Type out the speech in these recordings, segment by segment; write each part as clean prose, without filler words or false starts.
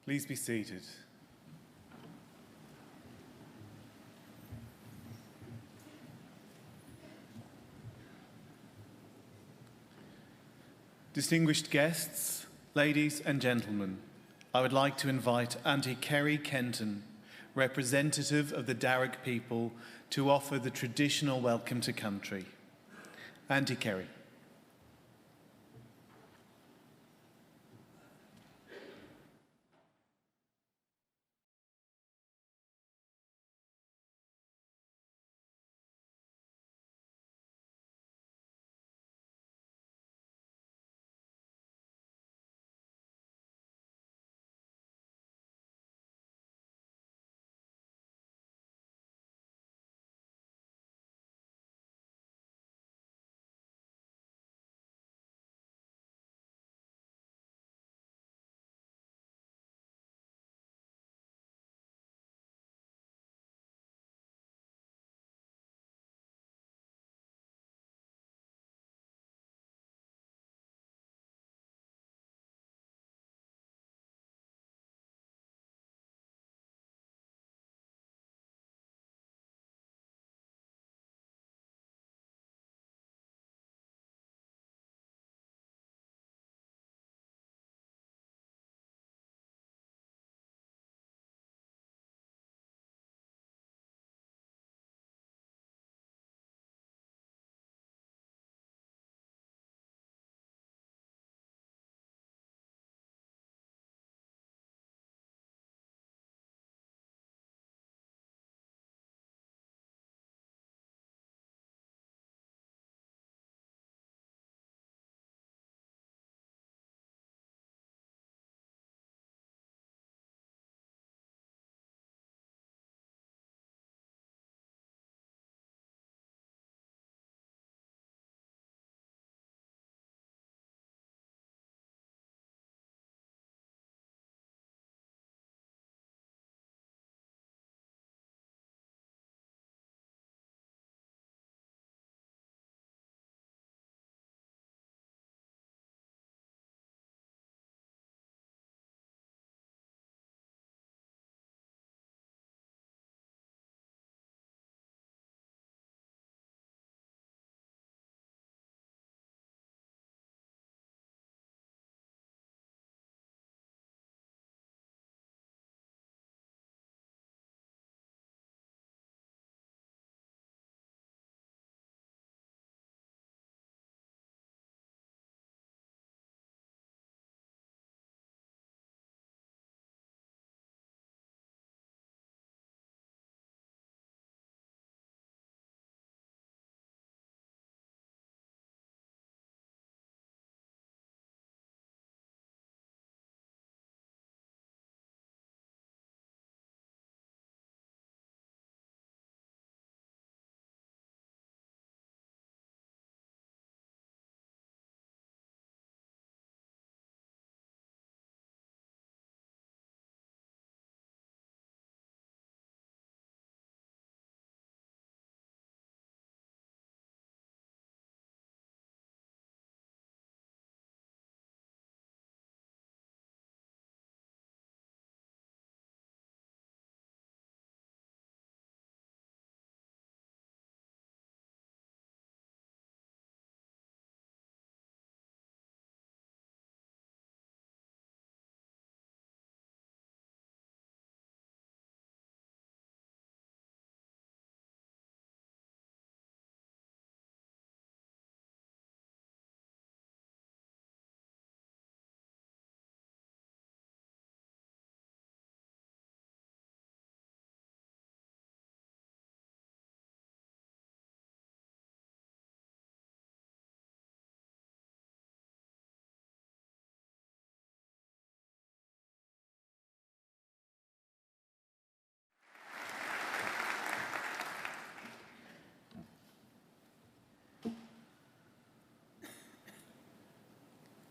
Please be seated. Distinguished guests, ladies and gentlemen, I would like to invite Auntie Kerry Kenton, representative of the Darug people, to offer the traditional welcome to country. Auntie Kerry.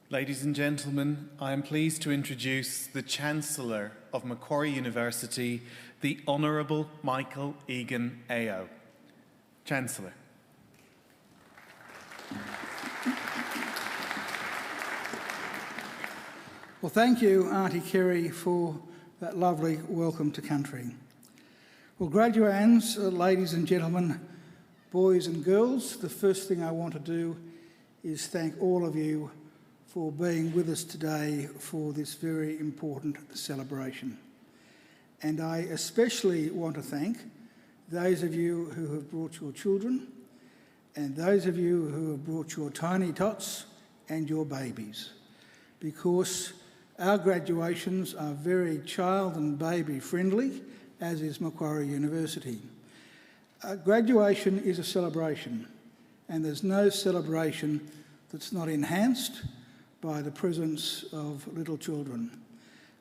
Ladies and gentlemen, I am pleased to introduce the Chancellor of Macquarie University, the Honourable Michael Egan AO. Chancellor. Well, thank you, Auntie Kerry, for that lovely welcome to country. Well, graduands, ladies and gentlemen, boys and girls, the first thing I want to do is thank all of you for being with us today for this very important celebration. And I especially want to thank those of you who have brought your children and those of you who have brought your tiny tots and your babies, because our graduations are very child and baby friendly, as is Macquarie University. Graduation is a celebration, and there's no celebration that's not enhanced by the presence of little children.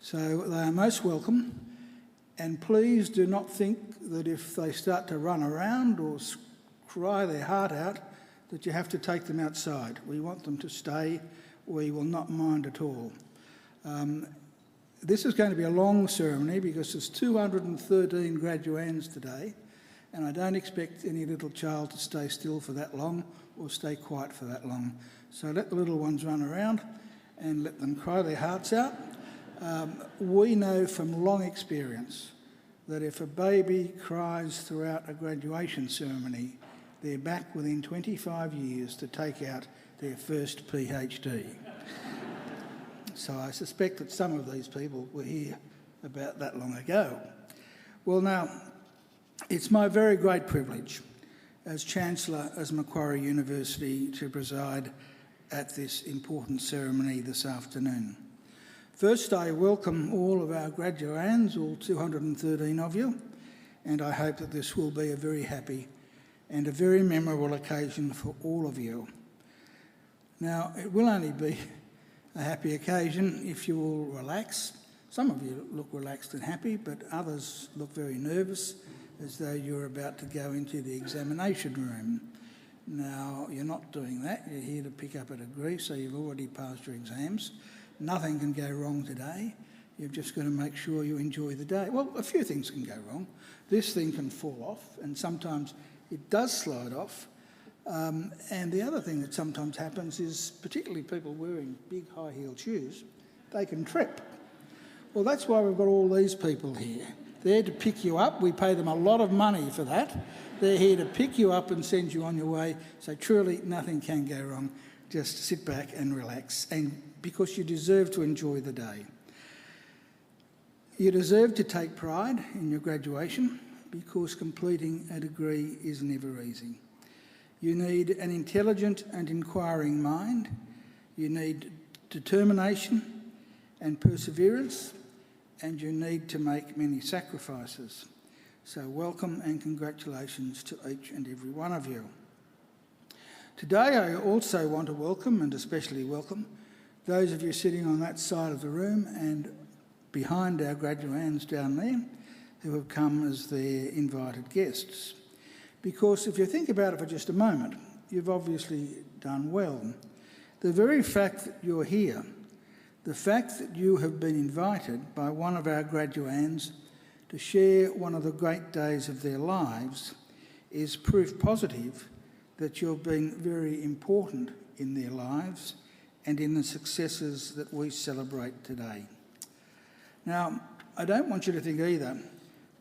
So they are most welcome, and please do not think that if they start to run around or cry their heart out that you have to take them outside. We want them to stay. We will not mind at all. This is going to be a long ceremony because there's 213 graduands today, and I don't expect any little child to stay still for that long or stay quiet for that long. So let the little ones run around and let them cry their hearts out. We know from long experience that if a baby cries throughout a graduation ceremony, they're back within 25 years to take out their first PhD. So I suspect that some of these people were here about that long ago. Well, now, it's my very great privilege as Chancellor of Macquarie University to preside at this important ceremony this afternoon. First, I welcome all of our graduands, all 213 of you, and I hope that this will be a very happy and a very memorable occasion for all of you. Now, it will only be a happy occasion if you all relax. Some of you look relaxed and happy, but others look very nervous, as though you're about to go into the examination room. Now, you're not doing that. You're here to pick up a degree, so you've already passed your exams. Nothing can go wrong today. You've just got to make sure you enjoy the day. Well, a few things can go wrong. This thing can fall off, and sometimes it does slide off. And the other thing that sometimes happens is, particularly people wearing big high-heeled shoes, they can trip. Well, that's why we've got all these people here. They're to pick you up. We pay them a lot of money for that. They're here to pick you up and send you on your way. So truly, nothing can go wrong. Just sit back and relax, and because you deserve to enjoy the day. You deserve to take pride in your graduation, because completing a degree is never easy. You need an intelligent and inquiring mind. You need determination and perseverance, and you need to make many sacrifices. So welcome and congratulations to each and every one of you. Today I also want to welcome, and especially welcome, those of you sitting on that side of the room and behind our graduands down there who have come as their invited guests. Because if you think about it for just a moment, you've obviously done well. The very fact that you're here, the fact that you have been invited by one of our graduands to share one of the great days of their lives is proof positive that you've been very important in their lives and in the successes that we celebrate today. Now, I don't want you to think either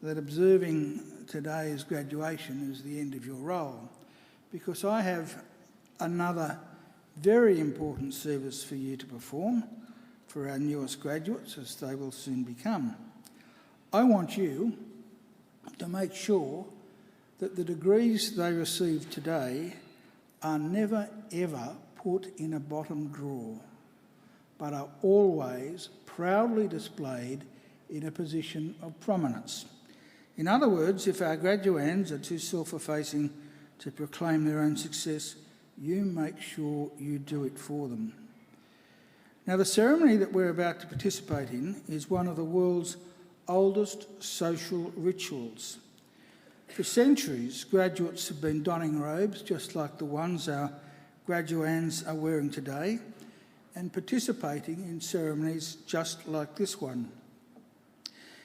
that observing today's graduation is the end of your role, because I have another very important service for you to perform for our newest graduates, as they will soon become. I want you to make sure that the degrees they receive today are never ever put in a bottom drawer, but are always proudly displayed in a position of prominence. In other words, if our graduands are too self-effacing to proclaim their own success, you make sure you do it for them. Now, the ceremony that we're about to participate in is one of the world's oldest social rituals. For centuries, graduates have been donning robes just like the ones our graduands are wearing today, and participating in ceremonies just like this one.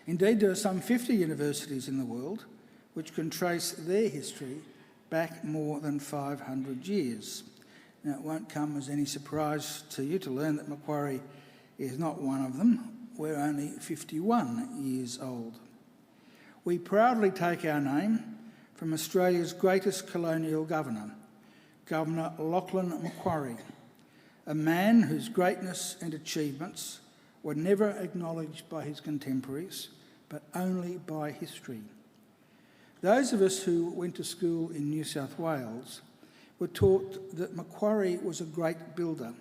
Indeed, there are some 50 universities in the world which can trace their history back more than 500 years. Now, it won't come as any surprise to you to learn that Macquarie is not one of them. We're only 51 years old. We proudly take our name from Australia's greatest colonial governor, Governor Lachlan Macquarie, a man whose greatness and achievements were never acknowledged by his contemporaries, but only by history. Those of us who went to school in New South Wales were taught that Macquarie was a great builder,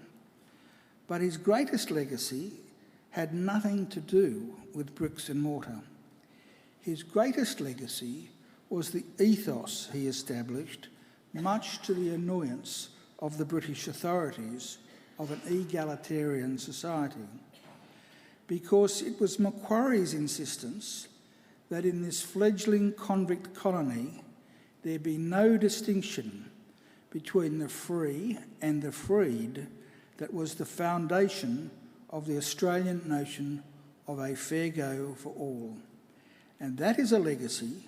but his greatest legacy had nothing to do with bricks and mortar. His greatest legacy was the ethos he established, much to the annoyance of the British authorities, of an egalitarian society. Because it was Macquarie's insistence that in this fledgling convict colony there be no distinction between the free and the freed that was the foundation of the Australian notion of a fair go for all. And that is a legacy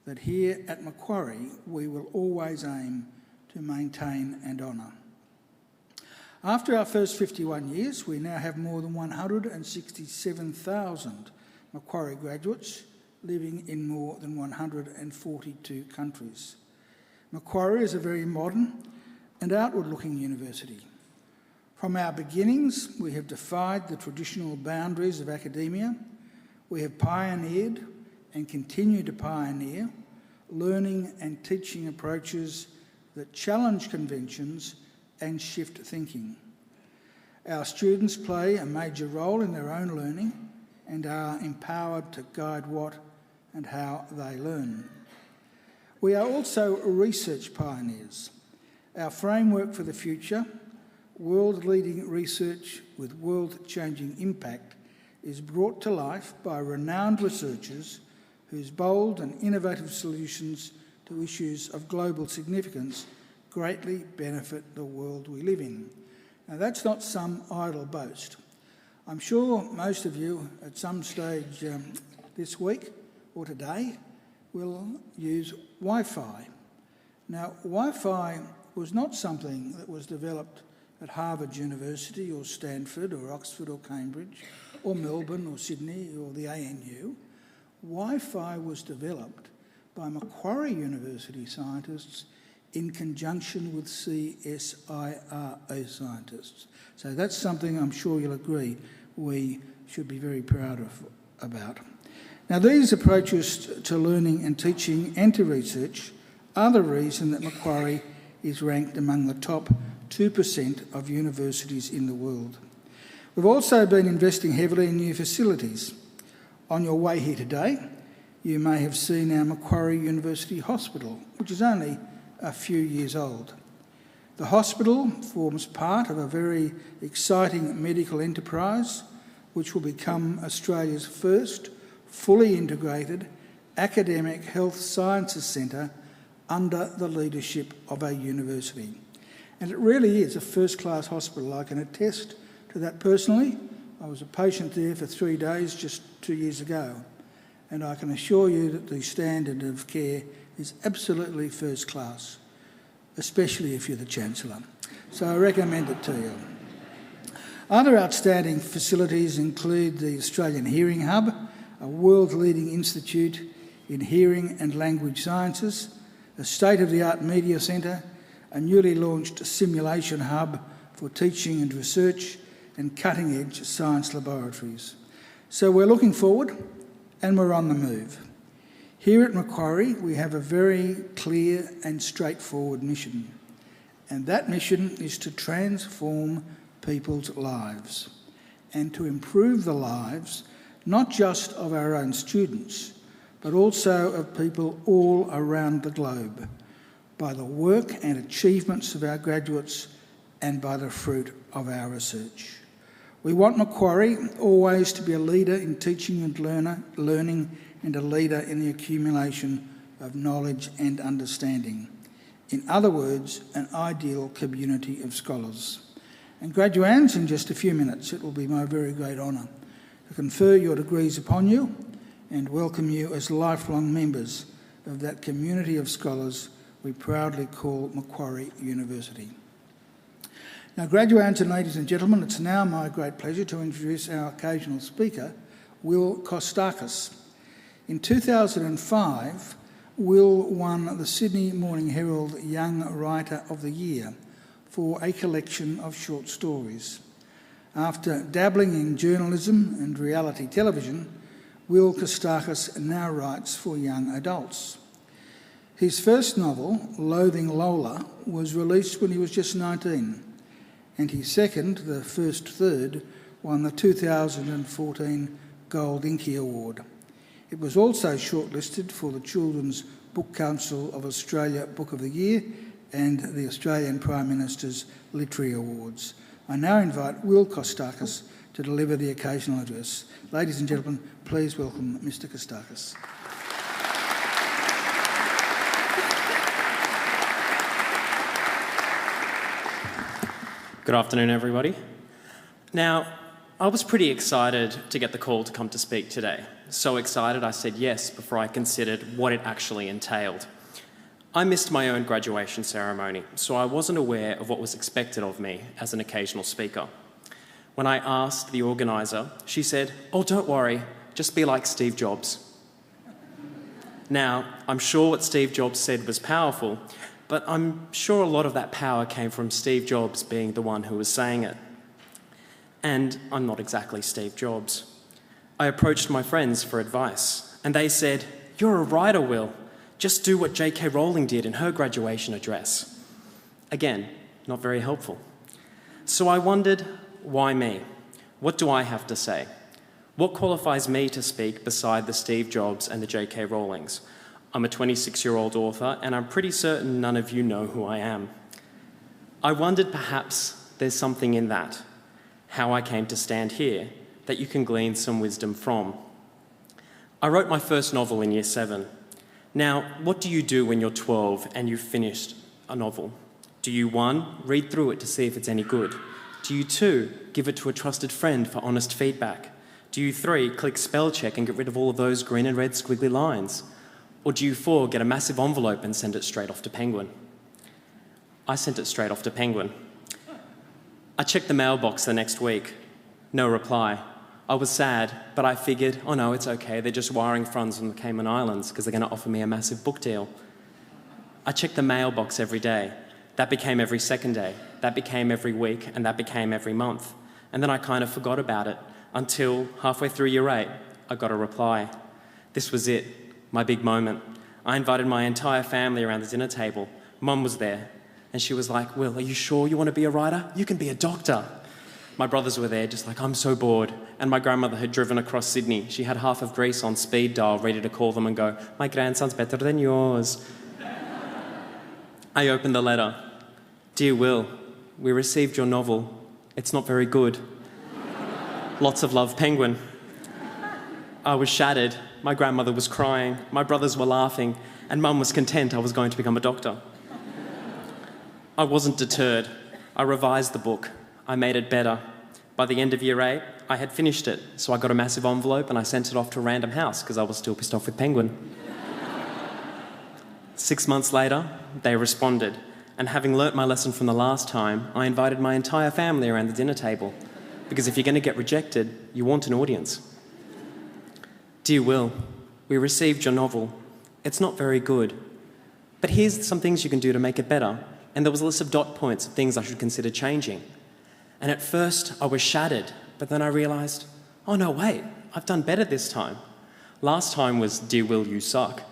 that here at Macquarie we will always aim to maintain and honour. After our first 51 years, we now have more than 167,000 Macquarie graduates living in more than 142 countries. Macquarie is a very modern and outward-looking university. From our beginnings, we have defied the traditional boundaries of academia. We have pioneered and continue to pioneer learning and teaching approaches that challenge conventions and shift thinking. Our students play a major role in their own learning and are empowered to guide what and how they learn. We are also research pioneers. Our framework for the future, world-leading research with world-changing impact, is brought to life by renowned researchers whose bold and innovative solutions to issues of global significance greatly benefit the world we live in. Now, that's not some idle boast. I'm sure most of you at some stage this week or today will use Wi-Fi. Now, Wi-Fi was not something that was developed at Harvard University or Stanford or Oxford or Cambridge or Melbourne or Sydney or the ANU. Wi-Fi was developed by Macquarie University scientists in conjunction with CSIRO scientists. So that's something I'm sure you'll agree we should be very proud about. Now, these approaches to learning and teaching and to research are the reason that Macquarie is ranked among the top 2% of universities in the world. We've also been investing heavily in new facilities. On your way here today, you may have seen our Macquarie University Hospital, which is only a few years old. The hospital forms part of a very exciting medical enterprise which will become Australia's first fully integrated academic health sciences centre under the leadership of a university. And it really is a first-class hospital. I can attest to that personally. I was a patient there for 3 days just 2 years ago, and I can assure you that the standard of care is absolutely first class, especially if you're the Chancellor. So I recommend it to you. Other outstanding facilities include the Australian Hearing Hub, a world-leading institute in hearing and language sciences, a state-of-the-art media centre, a newly launched simulation hub for teaching and research, and cutting-edge science laboratories. So we're looking forward and we're on the move. Here at Macquarie, we have a very clear and straightforward mission, and that mission is to transform people's lives and to improve the lives not just of our own students, but also of people all around the globe by the work and achievements of our graduates and by the fruit of our research. We want Macquarie always to be a leader in teaching and learning and a leader in the accumulation of knowledge and understanding. In other words, an ideal community of scholars. And graduands, in just a few minutes, it will be my very great honour to confer your degrees upon you and welcome you as lifelong members of that community of scholars we proudly call Macquarie University. Now, graduates and ladies and gentlemen, it's now my great pleasure to introduce our occasional speaker, Will Kostakis. In 2005, Will won the Sydney Morning Herald Young Writer of the Year for a collection of short stories. After dabbling in journalism and reality television, Will Kostakis now writes for young adults. His first novel, Loathing Lola, was released when he was just 19, and his second, The First Third, won the 2014 Gold Inky Award. It was also shortlisted for the Children's Book Council of Australia Book of the Year and the Australian Prime Minister's Literary Awards. I now invite Will Kostakis to deliver the occasional address. Ladies and gentlemen, please welcome Mr. Kostakis. Good afternoon, everybody. Now, I was pretty excited to get the call to come to speak today. So excited I said yes before I considered what it actually entailed. I missed my own graduation ceremony, so I wasn't aware of what was expected of me as an occasional speaker. When I asked the organiser, she said, "Oh, don't worry, just be like Steve Jobs." Now, I'm sure what Steve Jobs said was powerful, but I'm sure a lot of that power came from Steve Jobs being the one who was saying it. And I'm not exactly Steve Jobs. I approached my friends for advice, and they said, "You're a writer, Will. Just do what J.K. Rowling did in her graduation address." Again, not very helpful. So I wondered, why me? What do I have to say? What qualifies me to speak beside the Steve Jobs and the J.K. Rowlings? I'm a 26-year-old author, and I'm pretty certain none of you know who I am. I wondered perhaps there's something in that, how I came to stand here, that you can glean some wisdom from. I wrote my first novel in Year 7. Now, what do you do when you're 12 and you've finished a novel? Do you, 1, read through it to see if it's any good? Do you, 2, give it to a trusted friend for honest feedback? Do you, 3, click spell check and get rid of all of those green and red squiggly lines? Or do you, 4, get a massive envelope and send it straight off to Penguin? I sent it straight off to Penguin. I checked the mailbox the next week. No reply. I was sad, but I figured, oh no, it's okay. They're just wiring funds from the Cayman Islands because they're going to offer me a massive book deal. I checked the mailbox every day. That became every second day. That became every week, and that became every month. And then I kind of forgot about it until halfway through Year 8, I got a reply. This was it, my big moment. I invited my entire family around the dinner table. Mum was there, and she was like, "Will, are you sure you want to be a writer? You can be a doctor." My brothers were there just like, "I'm so bored." And my grandmother had driven across Sydney. She had half of Greece on speed dial, ready to call them and go, "My grandson's better than yours." I opened the letter. "Dear Will, we received your novel. It's not very good. Lots of love, Penguin." I was shattered. My grandmother was crying. My brothers were laughing. And Mum was content I was going to become a doctor. I wasn't deterred. I revised the book. I made it better. By the end of Year 8, I had finished it, so I got a massive envelope and I sent it off to a random house because I was still pissed off with Penguin. 6 months later, they responded, and having learnt my lesson from the last time, I invited my entire family around the dinner table, because if you're going to get rejected, you want an audience. "Dear Will, we received your novel. It's not very good, but here's some things you can do to make it better." And there was a list of dot points of things I should consider changing. And at first, I was shattered, but then I realised, oh no, wait, I've done better this time. Last time was, "Dear Will, you suck."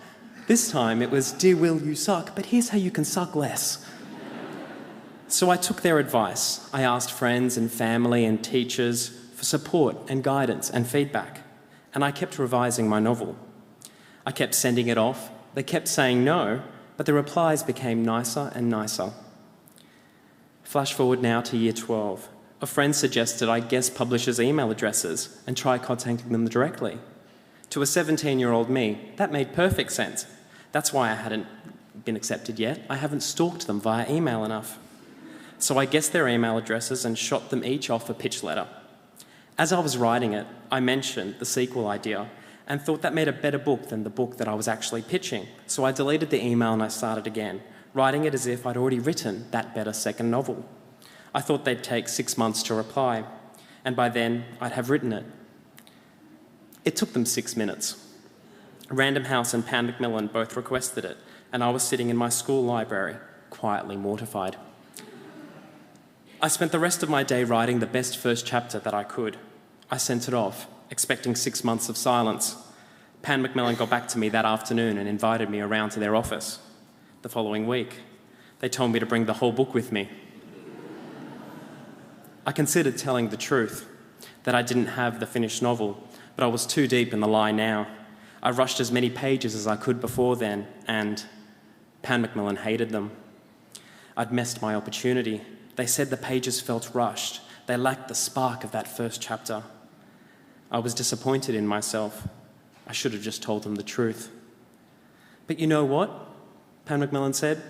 This time it was, "Dear Will, you suck, but here's how you can suck less." So I took their advice. I asked friends and family and teachers for support and guidance and feedback. And I kept revising my novel. I kept sending it off. They kept saying no, but the replies became nicer and nicer. Flash forward now to Year 12. A friend suggested I guess publishers' email addresses and try contacting them directly. To a 17-year-old me, that made perfect sense. That's why I hadn't been accepted yet. I haven't stalked them via email enough. So I guessed their email addresses and shot them each off a pitch letter. As I was writing it, I mentioned the sequel idea and thought that made a better book than the book that I was actually pitching. So I deleted the email and I started again, writing it as if I'd already written that better second novel. I thought they'd take 6 months to reply, and by then I'd have written it. It took them 6 minutes. Random House and Pan Macmillan both requested it, and I was sitting in my school library, quietly mortified. I spent the rest of my day writing the best first chapter that I could. I sent it off, expecting 6 months of silence. Pan Macmillan got back to me that afternoon and invited me around to their office. The following week, they told me to bring the whole book with me. I considered telling the truth, that I didn't have the finished novel, but I was too deep in the lie now. I rushed as many pages as I could before then, and Pan Macmillan hated them. I'd missed my opportunity. They said the pages felt rushed. They lacked the spark of that first chapter. I was disappointed in myself. I should have just told them the truth. But you know what? Pan Macmillan said,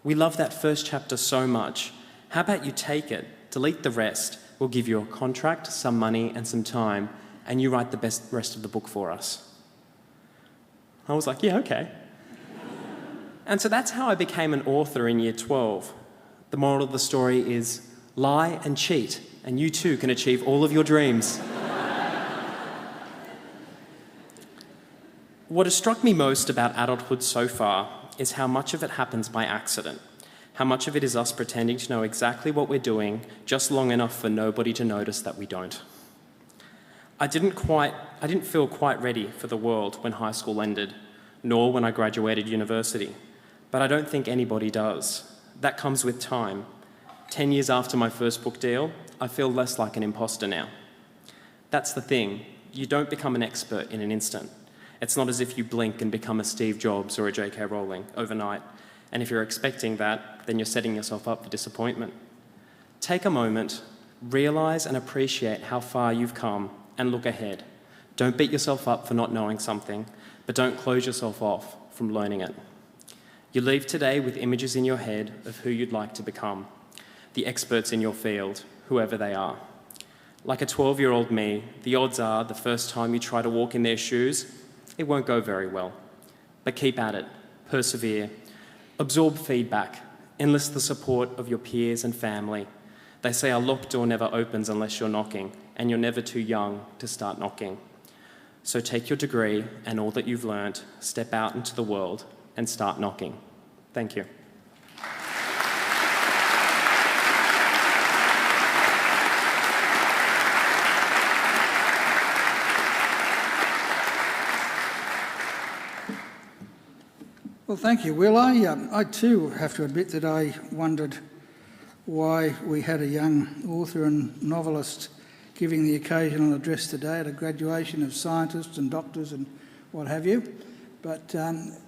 we love that first chapter so much. How about you take it, delete the rest, we'll give you a contract, some money and some time, and you write the rest of the book for us. I was like, yeah, okay. And so that's how I became an author in year 12. The moral of the story is lie and cheat, and you too can achieve all of your dreams. What has struck me most about adulthood so far is how much of it happens by accident, how much of it is us pretending to know exactly what we're doing just long enough for nobody to notice that we don't. I didn't feel quite ready for the world when high school ended, nor when I graduated university, but I don't think anybody does. That comes with time. 10 years after my first book deal, I feel less like an imposter now. That's the thing, you don't become an expert in an instant. It's not as if you blink and become a Steve Jobs or a J.K. Rowling overnight. And if you're expecting that, then you're setting yourself up for disappointment. Take a moment, realise and appreciate how far you've come and look ahead. Don't beat yourself up for not knowing something, but don't close yourself off from learning it. You leave today with images in your head of who you'd like to become, the experts in your field, whoever they are. Like a 12-year-old me, the odds are the first time you try to walk in their shoes, it won't go very well. But keep at it, persevere, absorb feedback, enlist the support of your peers and family. They say a locked door never opens unless you're knocking, and you're never too young to start knocking. So take your degree and all that you've learnt, step out into the world and start knocking. Thank you. Well, thank you, Will. I too have to admit that I wondered why we had a young author and novelist giving the occasional address today at a graduation of scientists and doctors and what have you. But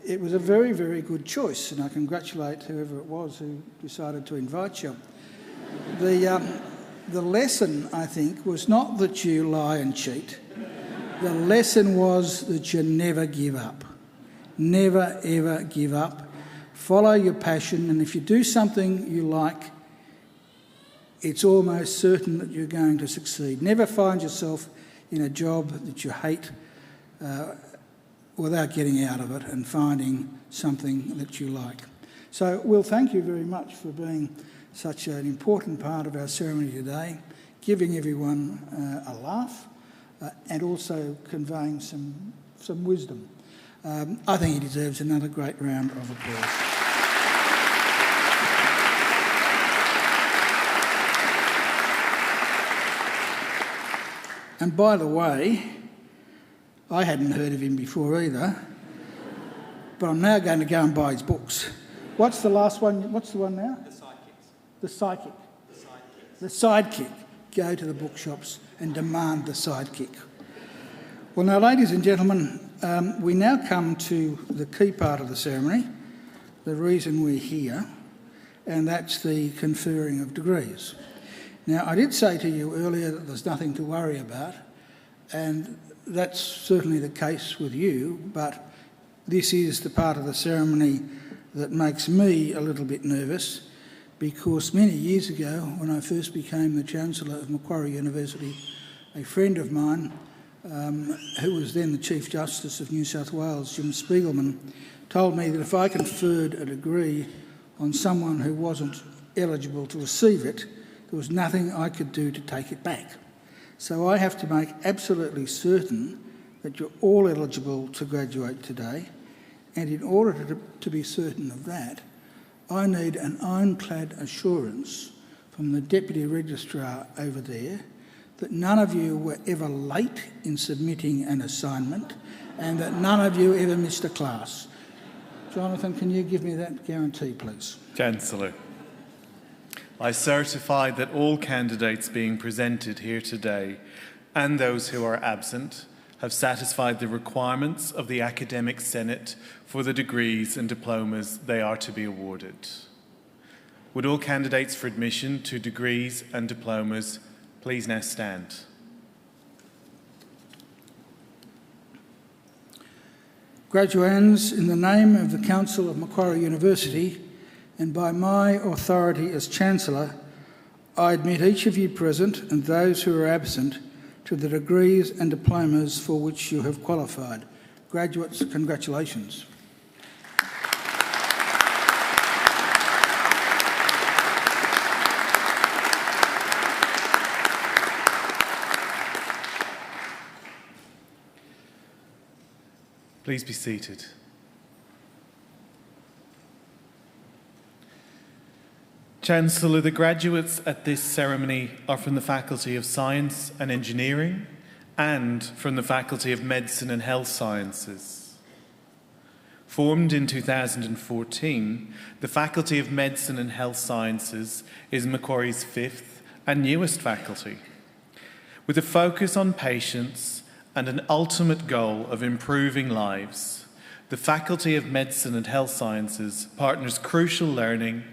it was a very, very good choice, and I congratulate whoever it was who decided to invite you. The lesson, I think, was not that you lie and cheat. The lesson was that you never give up. Never, ever give up. Follow your passion, and if you do something you like, it's almost certain that you're going to succeed. Never find yourself in a job that you hate without getting out of it and finding something that you like. So, Will, thank you very much for being such an important part of our ceremony today, giving everyone a laugh and also conveying some wisdom. I think he deserves another great round of applause. And by the way, I hadn't heard of him before either, but I'm now going to go and buy his books. What's the last one? What's the one now? The Sidekicks. The Sidekick. The Sidekicks. The Sidekick. Go to the bookshops and demand the Sidekick. Well, now, ladies and gentlemen, we now come to the key part of the ceremony, the reason we're here, and that's the conferring of degrees. Now, I did say to you earlier that there's nothing to worry about, and that's certainly the case with you, but this is the part of the ceremony that makes me a little bit nervous, because many years ago, when I first became the Chancellor of Macquarie University, a friend of mine, who was then the Chief Justice of New South Wales, Jim Spiegelman, told me that if I conferred a degree on someone who wasn't eligible to receive it, there was nothing I could do to take it back. So I have to make absolutely certain that you're all eligible to graduate today, and in order to be certain of that, I need an ironclad assurance from the Deputy Registrar over there that none of you were ever late in submitting an assignment and that none of you ever missed a class. Jonathan, can you give me that guarantee, please? Chancellor, I certify that all candidates being presented here today and those who are absent have satisfied the requirements of the Academic Senate for the degrees and diplomas they are to be awarded. Would all candidates for admission to degrees and diplomas please now stand? Graduands, in the name of the Council of Macquarie University and by my authority as Chancellor, I admit each of you present and those who are absent to the degrees and diplomas for which you have qualified. Graduates, congratulations. Please be seated. Chancellor, the graduates at this ceremony are from the Faculty of Science and Engineering and from the Faculty of Medicine and Health Sciences. Formed in 2014, the Faculty of Medicine and Health Sciences is Macquarie's fifth and newest faculty. With a focus on patients and an ultimate goal of improving lives, the Faculty of Medicine and Health Sciences partners crucial learning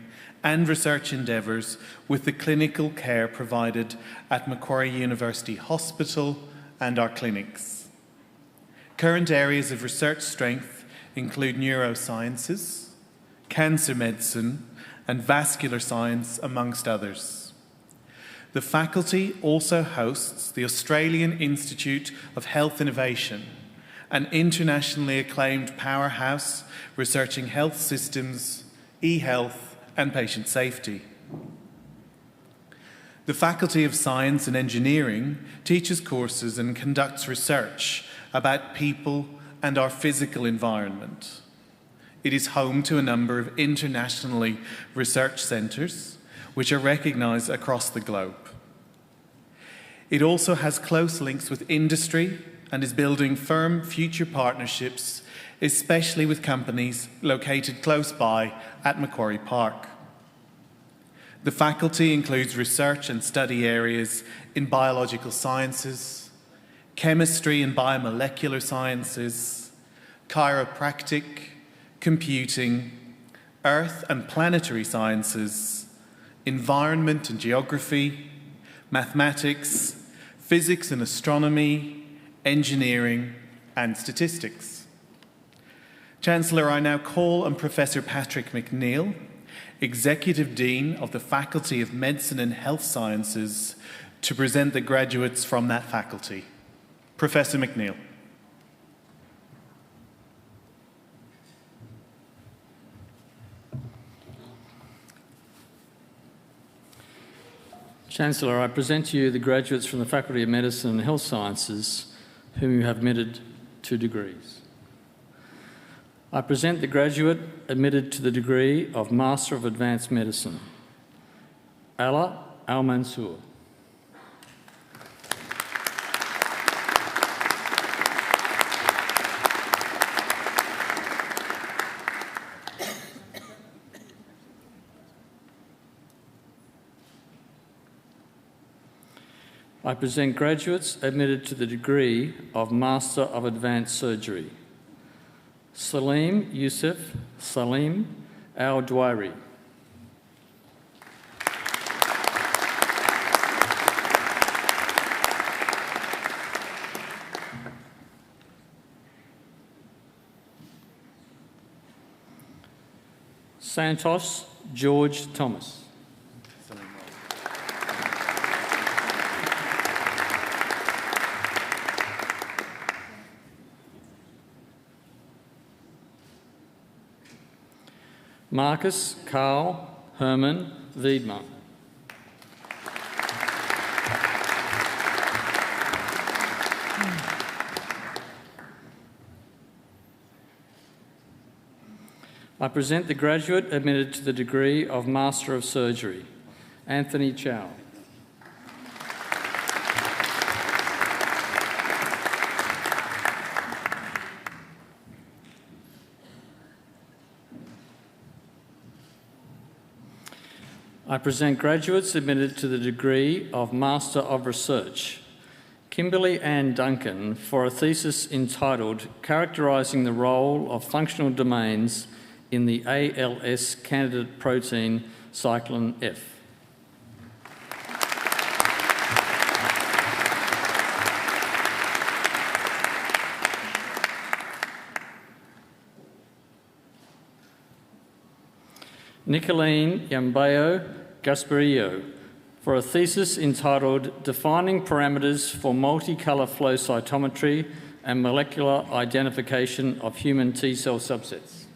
and research endeavours with the clinical care provided at Macquarie University Hospital and our clinics. Current areas of research strength include neurosciences, cancer medicine, and vascular science, amongst others. The faculty also hosts the Australian Institute of Health Innovation, an internationally acclaimed powerhouse researching health systems, e-health, and patient safety. The Faculty of Science and Engineering teaches courses and conducts research about people and our physical environment. It is home to a number of internationally research centres, which are recognised across the globe. It also has close links with industry and is building firm future partnerships, especially with companies located close by at Macquarie Park. The faculty includes research and study areas in biological sciences, chemistry and biomolecular sciences, chiropractic, computing, earth and planetary sciences, environment and geography, mathematics, physics and astronomy, engineering, and statistics. Chancellor, I now call on Professor Patrick McNeill, Executive Dean of the Faculty of Medicine and Health Sciences, to present the graduates from that faculty. Professor McNeill. Chancellor, I present to you the graduates from the Faculty of Medicine and Health Sciences whom you have admitted to degrees. I present the graduate admitted to the degree of Master of Advanced Medicine, Ala Al-Mansour. I present graduates admitted to the degree of Master of Advanced Surgery, Salim Youssef Salim Al-Dwairi. Santos George Thomas. Marcus Carl Herman Wiedmann. I present the graduate admitted to the degree of Master of Surgery, Anthony Chow. I present graduates admitted to the degree of Master of Research, Kimberly Ann Duncan, for a thesis entitled Characterising the Role of Functional Domains in the ALS Candidate Protein Cyclin F. Nicolene Yambayo Gasparillo, for a thesis entitled Defining Parameters for Multicolour Flow Cytometry and Molecular Identification of Human T-cell Subsets.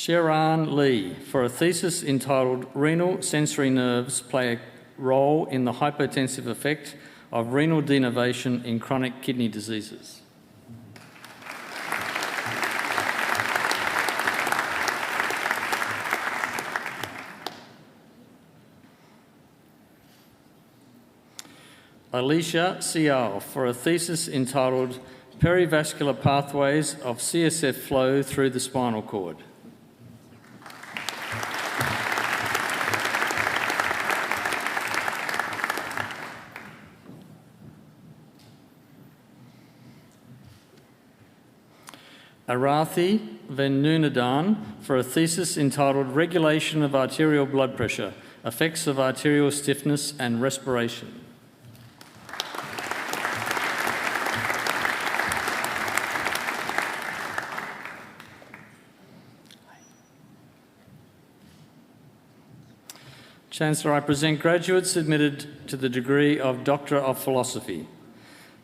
Sharon Lee, for a thesis entitled Renal Sensory Nerves Play a Role in the Hypotensive Effect of Renal Denervation in Chronic Kidney Diseases. Alicia Sial, for a thesis entitled Perivascular Pathways of CSF Flow Through the Spinal Cord. Arathi Venunadan, for a thesis entitled Regulation of Arterial Blood Pressure, Effects of Arterial Stiffness and Respiration. Chancellor, I present graduates admitted to the degree of Doctor of Philosophy.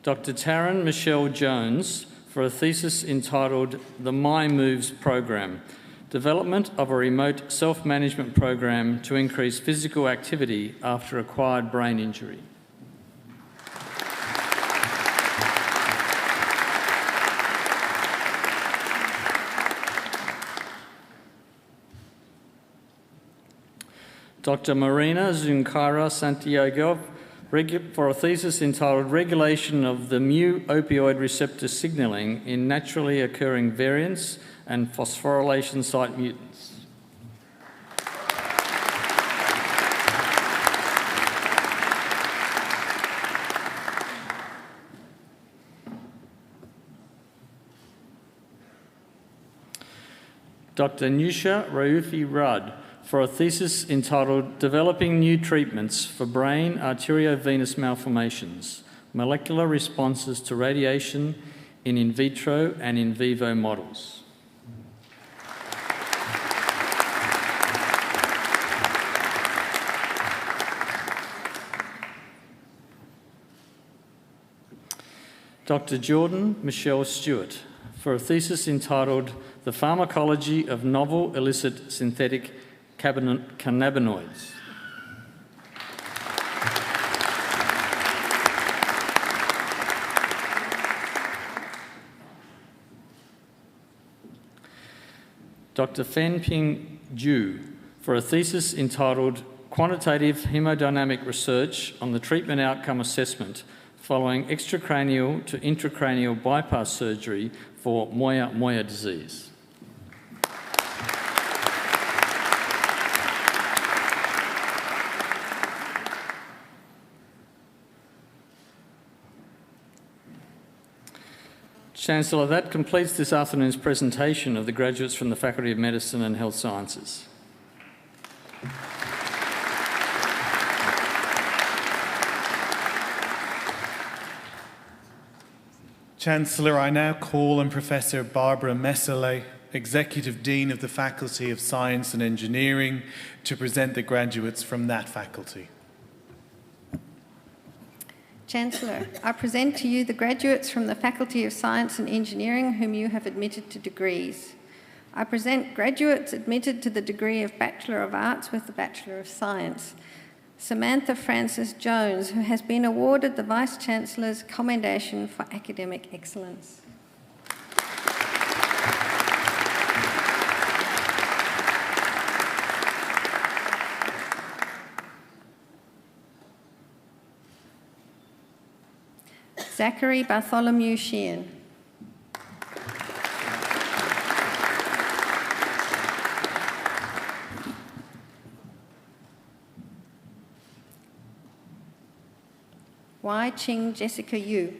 Dr. Taryn Michelle Jones, for a thesis entitled The My Moves Program, Development of a Remote Self-Management Program to Increase Physical Activity After Acquired Brain Injury. Dr. Marina Zuncara Santiago, for a thesis entitled Regulation of the Mu Opioid Receptor Signalling in Naturally Occurring Variants and Phosphorylation Site Mutants. Dr. Nusha Raufi Rudd, for a thesis entitled Developing New Treatments for Brain Arteriovenous Malformations, Molecular Responses to Radiation in vitro and in vivo models. Dr. Jordan Michelle Stewart, for a thesis entitled The Pharmacology of Novel Illicit Synthetic Cannabinoids. Dr. Fen Ping Ju, for a thesis entitled Quantitative Hemodynamic Research on the Treatment Outcome Assessment following extracranial to intracranial bypass surgery for Moya disease. Chancellor, that completes this afternoon's presentation of the graduates from the Faculty of Medicine and Health Sciences. Chancellor, I now call on Professor Barbara Messele, Executive Dean of the Faculty of Science and Engineering, to present the graduates from that faculty. Chancellor, I present to you the graduates from the Faculty of Science and Engineering whom you have admitted to degrees. I present graduates admitted to the degree of Bachelor of Arts with the Bachelor of Science, Samantha Frances Jones, who has been awarded the Vice-Chancellor's Commendation for Academic Excellence. Zachary Bartholomew Sheehan. Wai Ching Jessica Yu.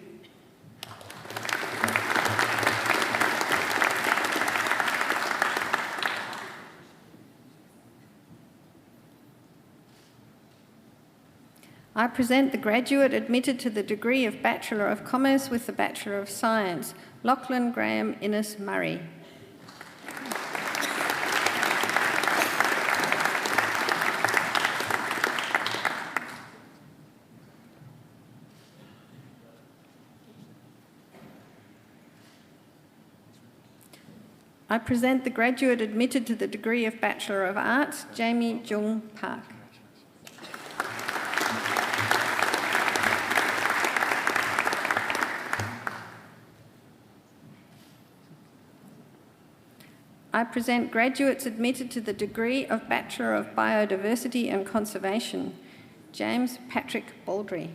I present the graduate admitted to the degree of Bachelor of Commerce with the Bachelor of Science, Lachlan Graham Innes Murray. I present the graduate admitted to the degree of Bachelor of Arts, Jamie Jung Park. I present graduates admitted to the degree of Bachelor of Biodiversity and Conservation, James Patrick Baldry.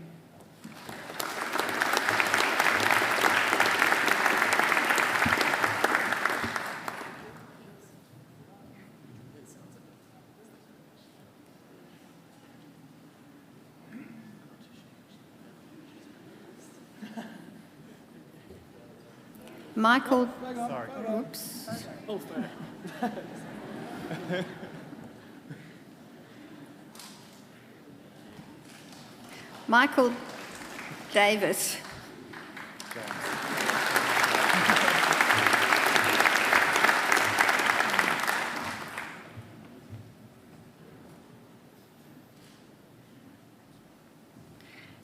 Michael. Sorry. Oops. Michael Davis.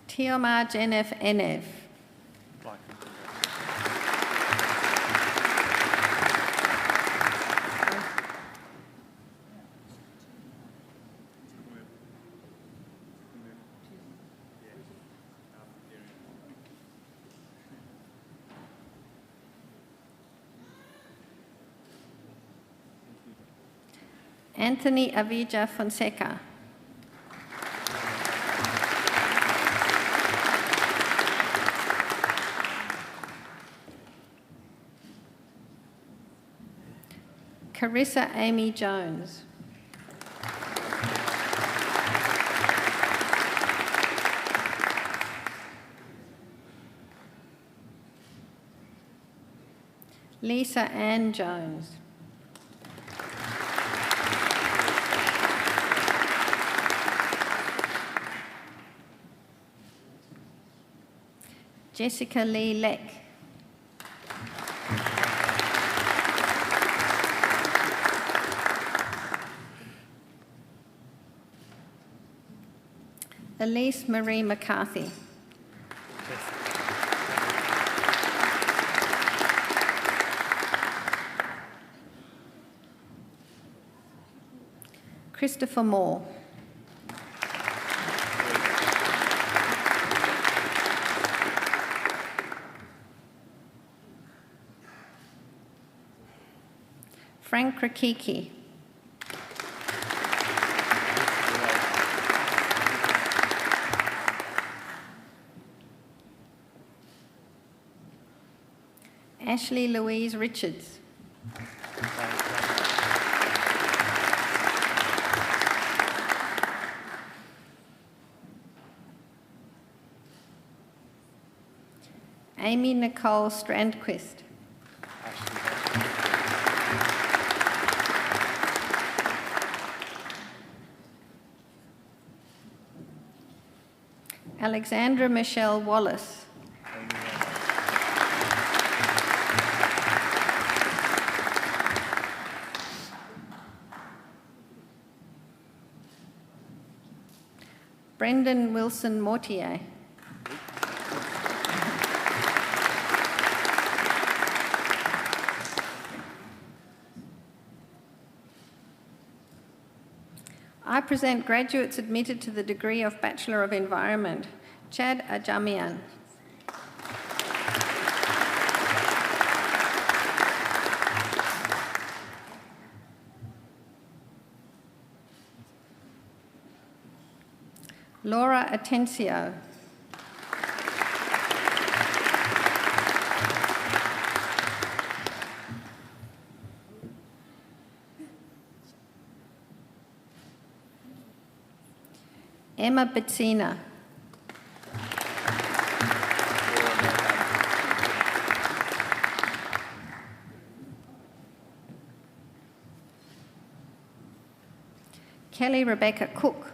Tiomar Jenef Enev. Anthony Avija Fonseca. Carissa Amy Jones. Lisa Ann Jones. Jessica Lee Leck. Elise Marie McCarthy. Christopher Moore. Frank Rakiki. Ashley Louise Richards. Amy Nicole Strandquist. Alexandra Michelle Wallace. Brendan Wilson Mortier. I present graduates admitted to the degree of Bachelor of Environment, Chad Ajamian. Laura Atencio. Emma Bettina. Kelly Rebecca Cook.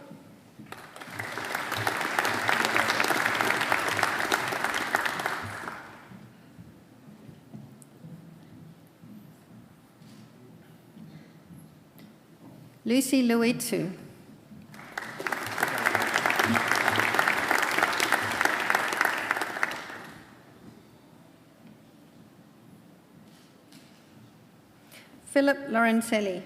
Lucy Luitu. Philip Lorenzelli.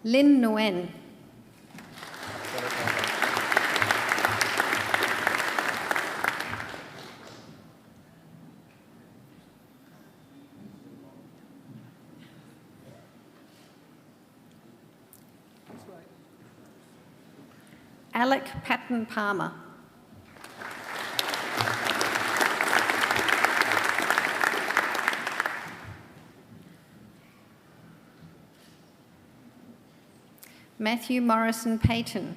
Lynn Nguyen. Alec Patton Palmer. Matthew Morrison Payton.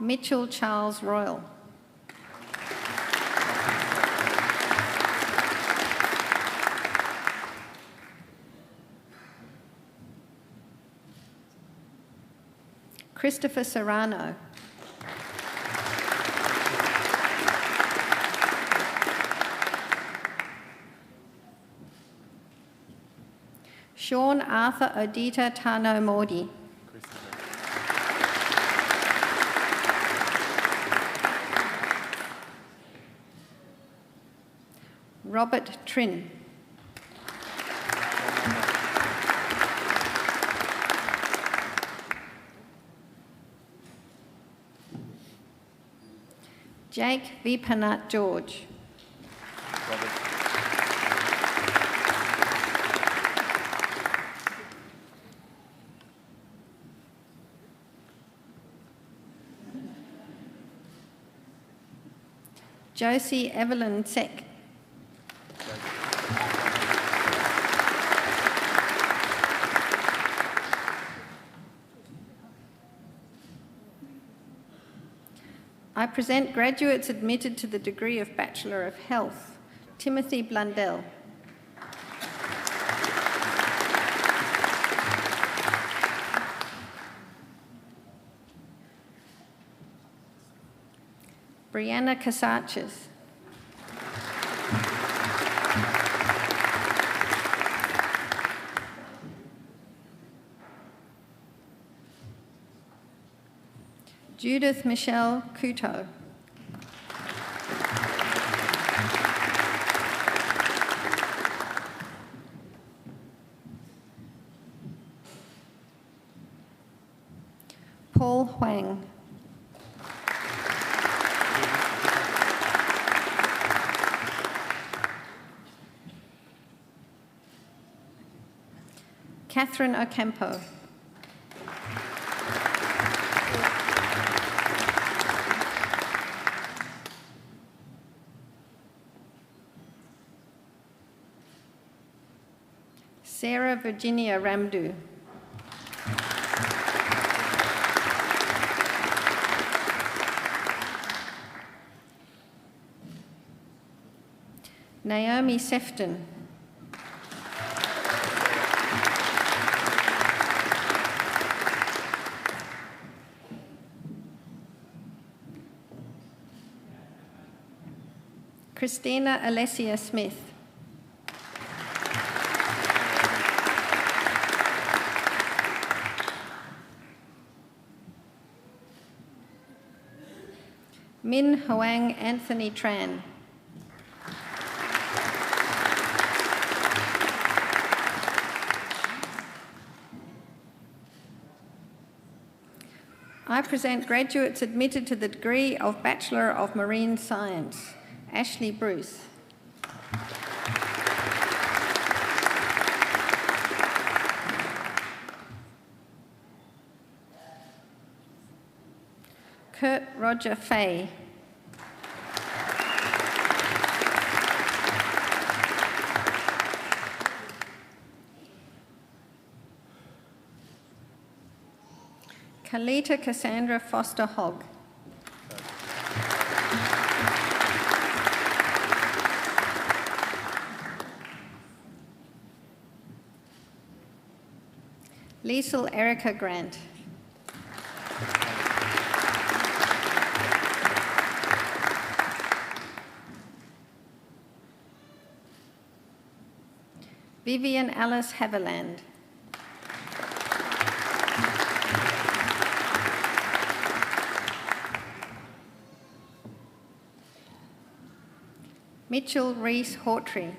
Mitchell Charles Royal. Christopher Serrano. Sean Arthur Odita Tano Mordi. Robert Trin. Jake Vipanat George. Josie Evelyn Seck. I present graduates admitted to the degree of Bachelor of Health, Timothy Blundell. Brianna Casarches. Judith Michelle Couto. Paul Huang. Catherine Ocampo. Sarah Virginia Ramdu. Naomi Sefton. Christina Alessia Smith. Min Hoang Anthony Tran. I present graduates admitted to the degree of Bachelor of Marine Science. Ashley Bruce. Kurt Roger Fay. Kalita Cassandra Foster Hogg. Liesl Erica Grant. Vivian Alice Haviland. Mitchell Reese Hawtrey.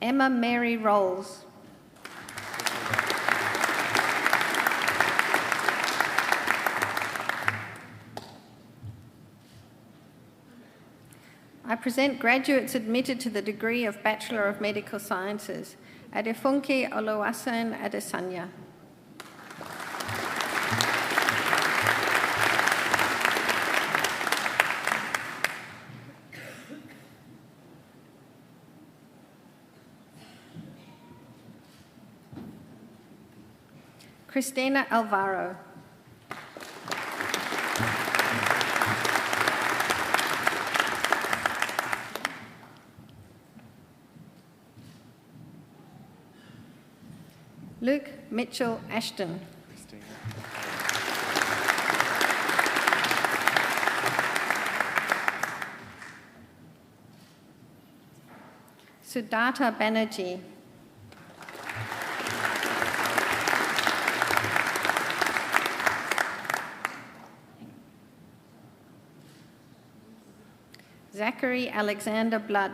Emma Mary Rolls. I present graduates admitted to the degree of Bachelor of Medical Sciences. Adefunke Oluwaseun Adesanya. Christina Alvaro. Luke Mitchell Ashton. Siddhartha Banerjee. Zachary Alexander Blood.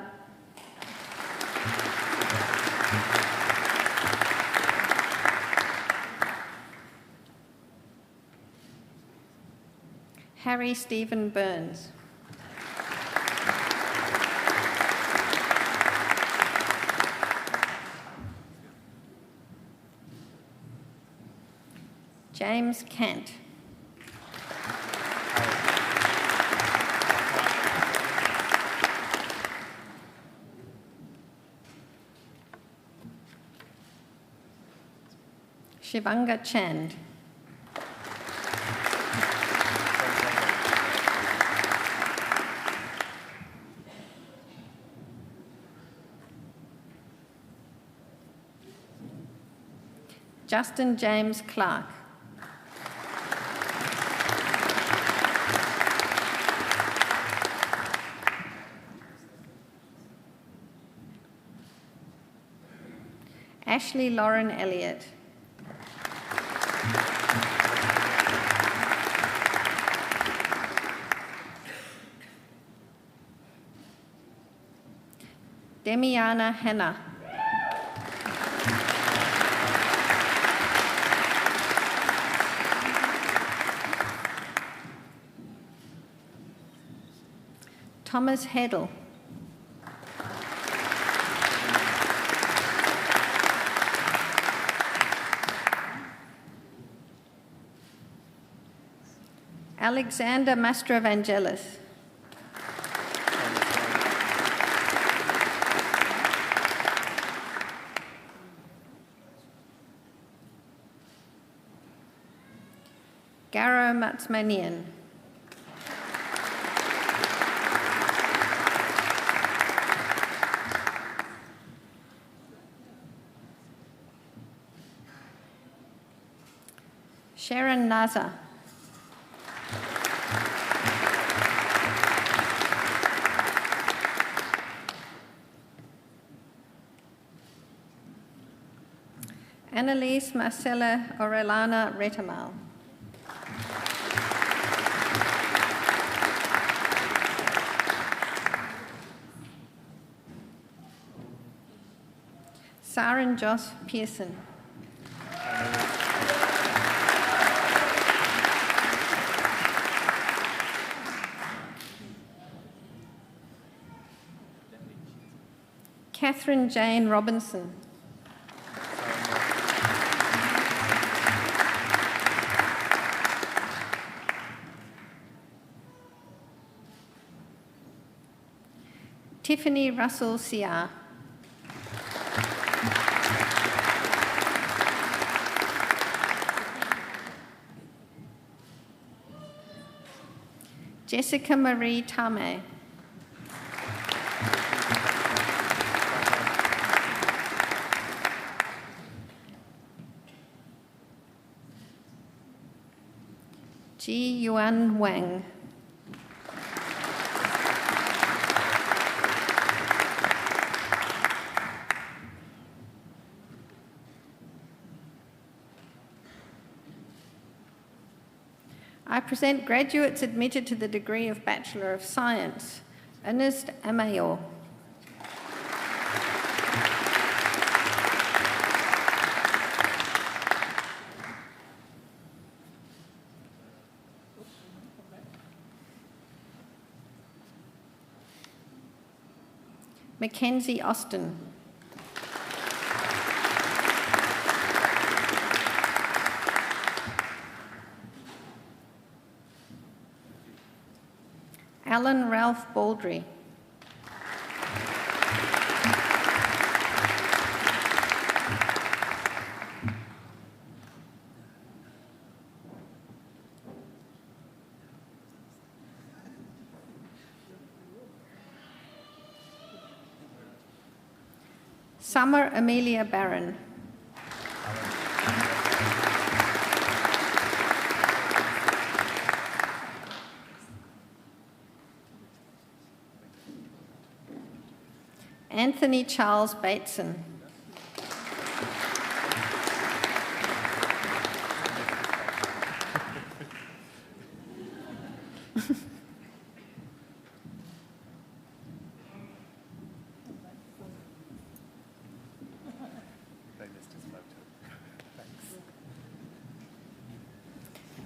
Harry Stephen Burns. James Kent. Shivanga Chand. Justin James Clark. Ashley Lauren Elliott. Demiana Hanna. Thomas Heddle. Alexander Mastrovangelis. Garo Matsmanian. Sharon Naza. Annalise Marcella Orellana Retamal. Saren Joss Pearson. Catherine Jane Robinson. Tiffany Russell Siar. Jessica Marie Tame. Ji Yuan Wang. I present graduates admitted to the degree of Bachelor of Science. Ernest Amayor. Mackenzie Austin. Alan Ralph Baldry. Summer Amelia Barron. Anthony Charles Bateson.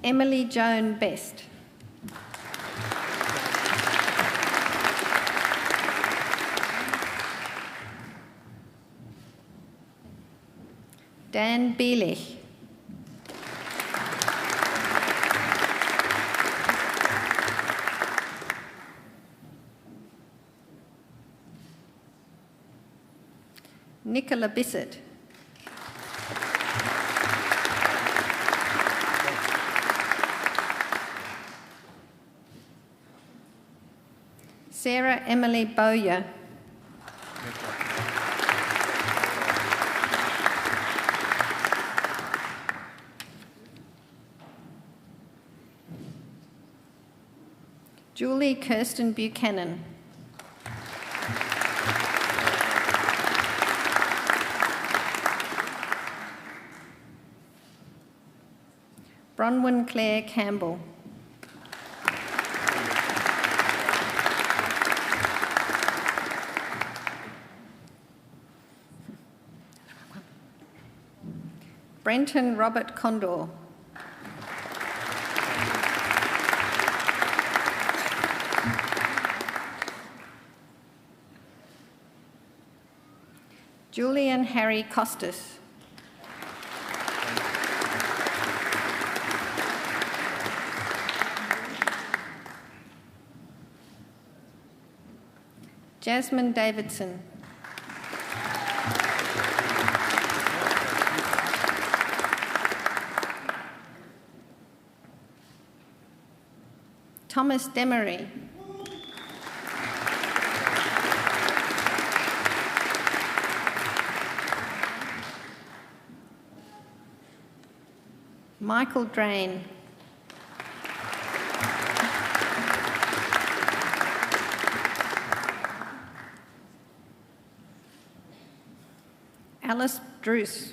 Emily Joan Best. Dan Bielich. Nicola Bissett. Sarah Emily Bowyer. Julie Kirsten Buchanan. Bronwyn Claire Campbell. Brenton Robert Condor. Julian Harry Costas. Jasmine Davidson. Thomas Demery. Michael Drain. Alice Druce.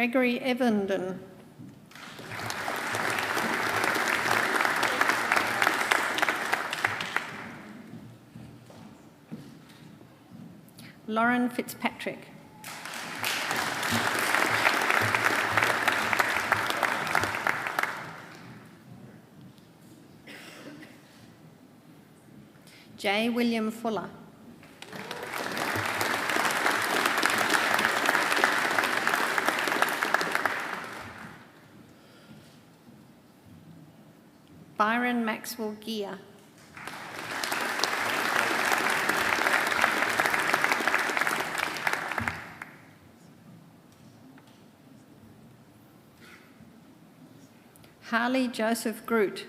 Gregory Evenden. Lauren Fitzpatrick. J. William Fuller. Byron Maxwell Gear. Harley Joseph Groot.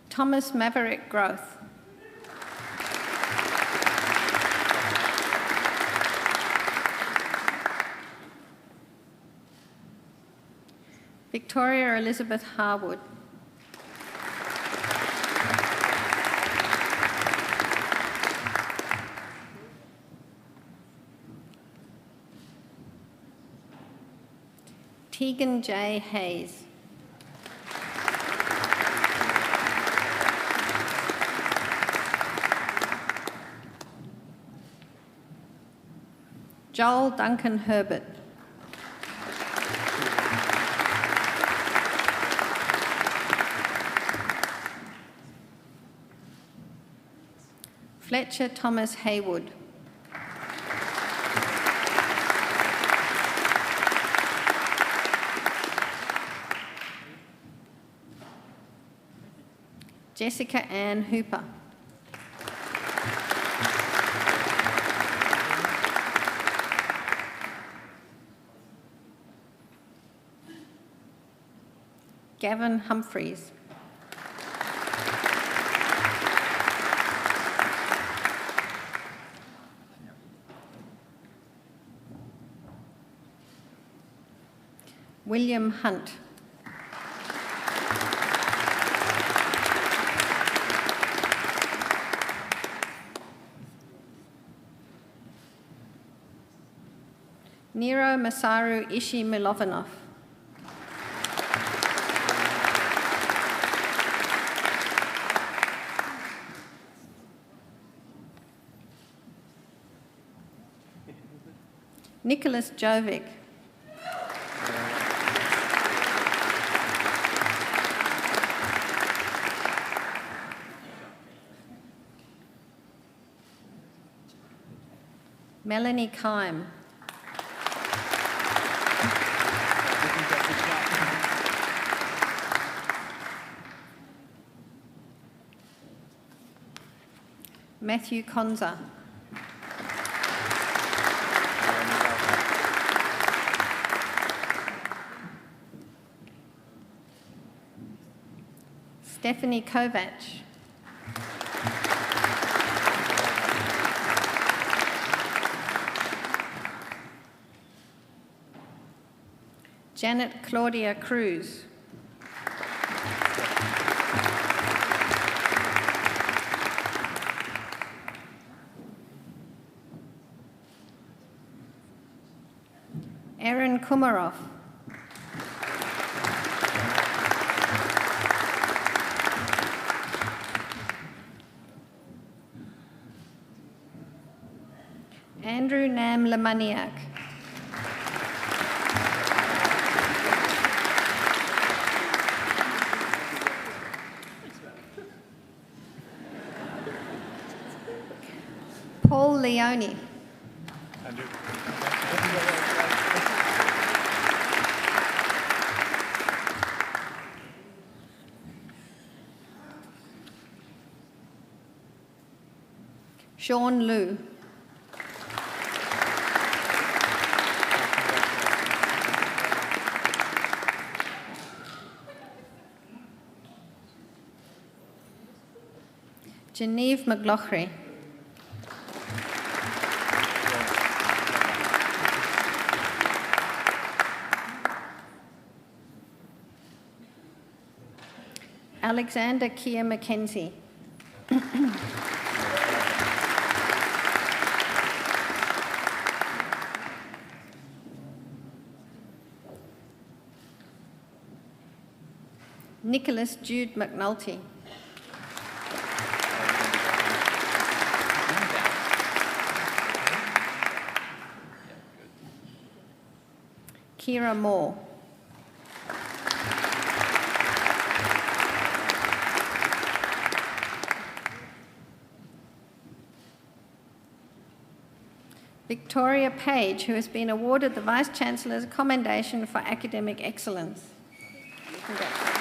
Thomas Maverick Growth. Victoria Elizabeth Harwood. Tegan J. Hayes. Joel Duncan Herbert. Fletcher Thomas Haywood. Jessica Ann Hooper. Gavin Humphreys. William Hunt. Nero Masaru Ishi Milovanov. Nicholas Jovic. Melanie Kime. Matthew Konza. Stephanie Kovac. Janet Claudia Cruz. Aaron Kumarov. Andrew Nam Lamaniak. Paul Leone. Sean Liu. Genevieve McLaughlin. Alexander Keir Mackenzie. Nicholas Jude McNulty. Kira Moore. Victoria Page, who has been awarded the Vice-Chancellor's Commendation for Academic Excellence. Congratulations.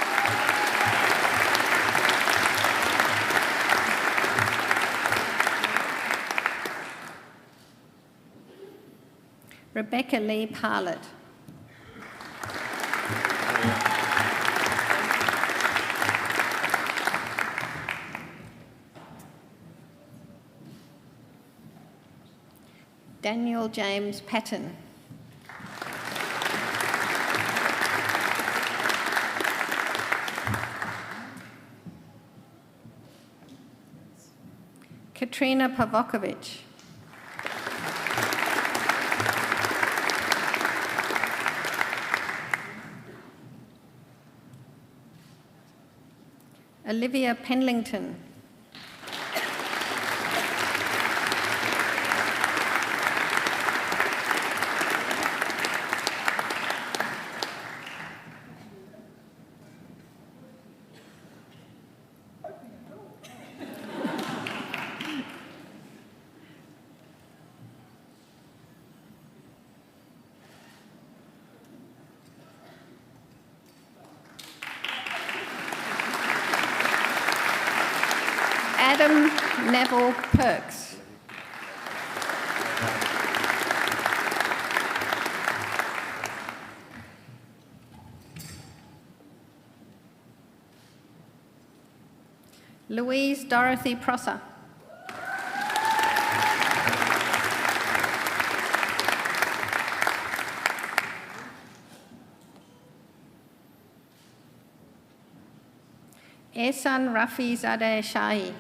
Rebecca Lee Parlett. Daniel James Patton. Katrina Pavokovich. Olivia Penlington. Adam Neville Perks. Louise Dorothy Prosser. Ehsan Rafi Zadeh Shahi.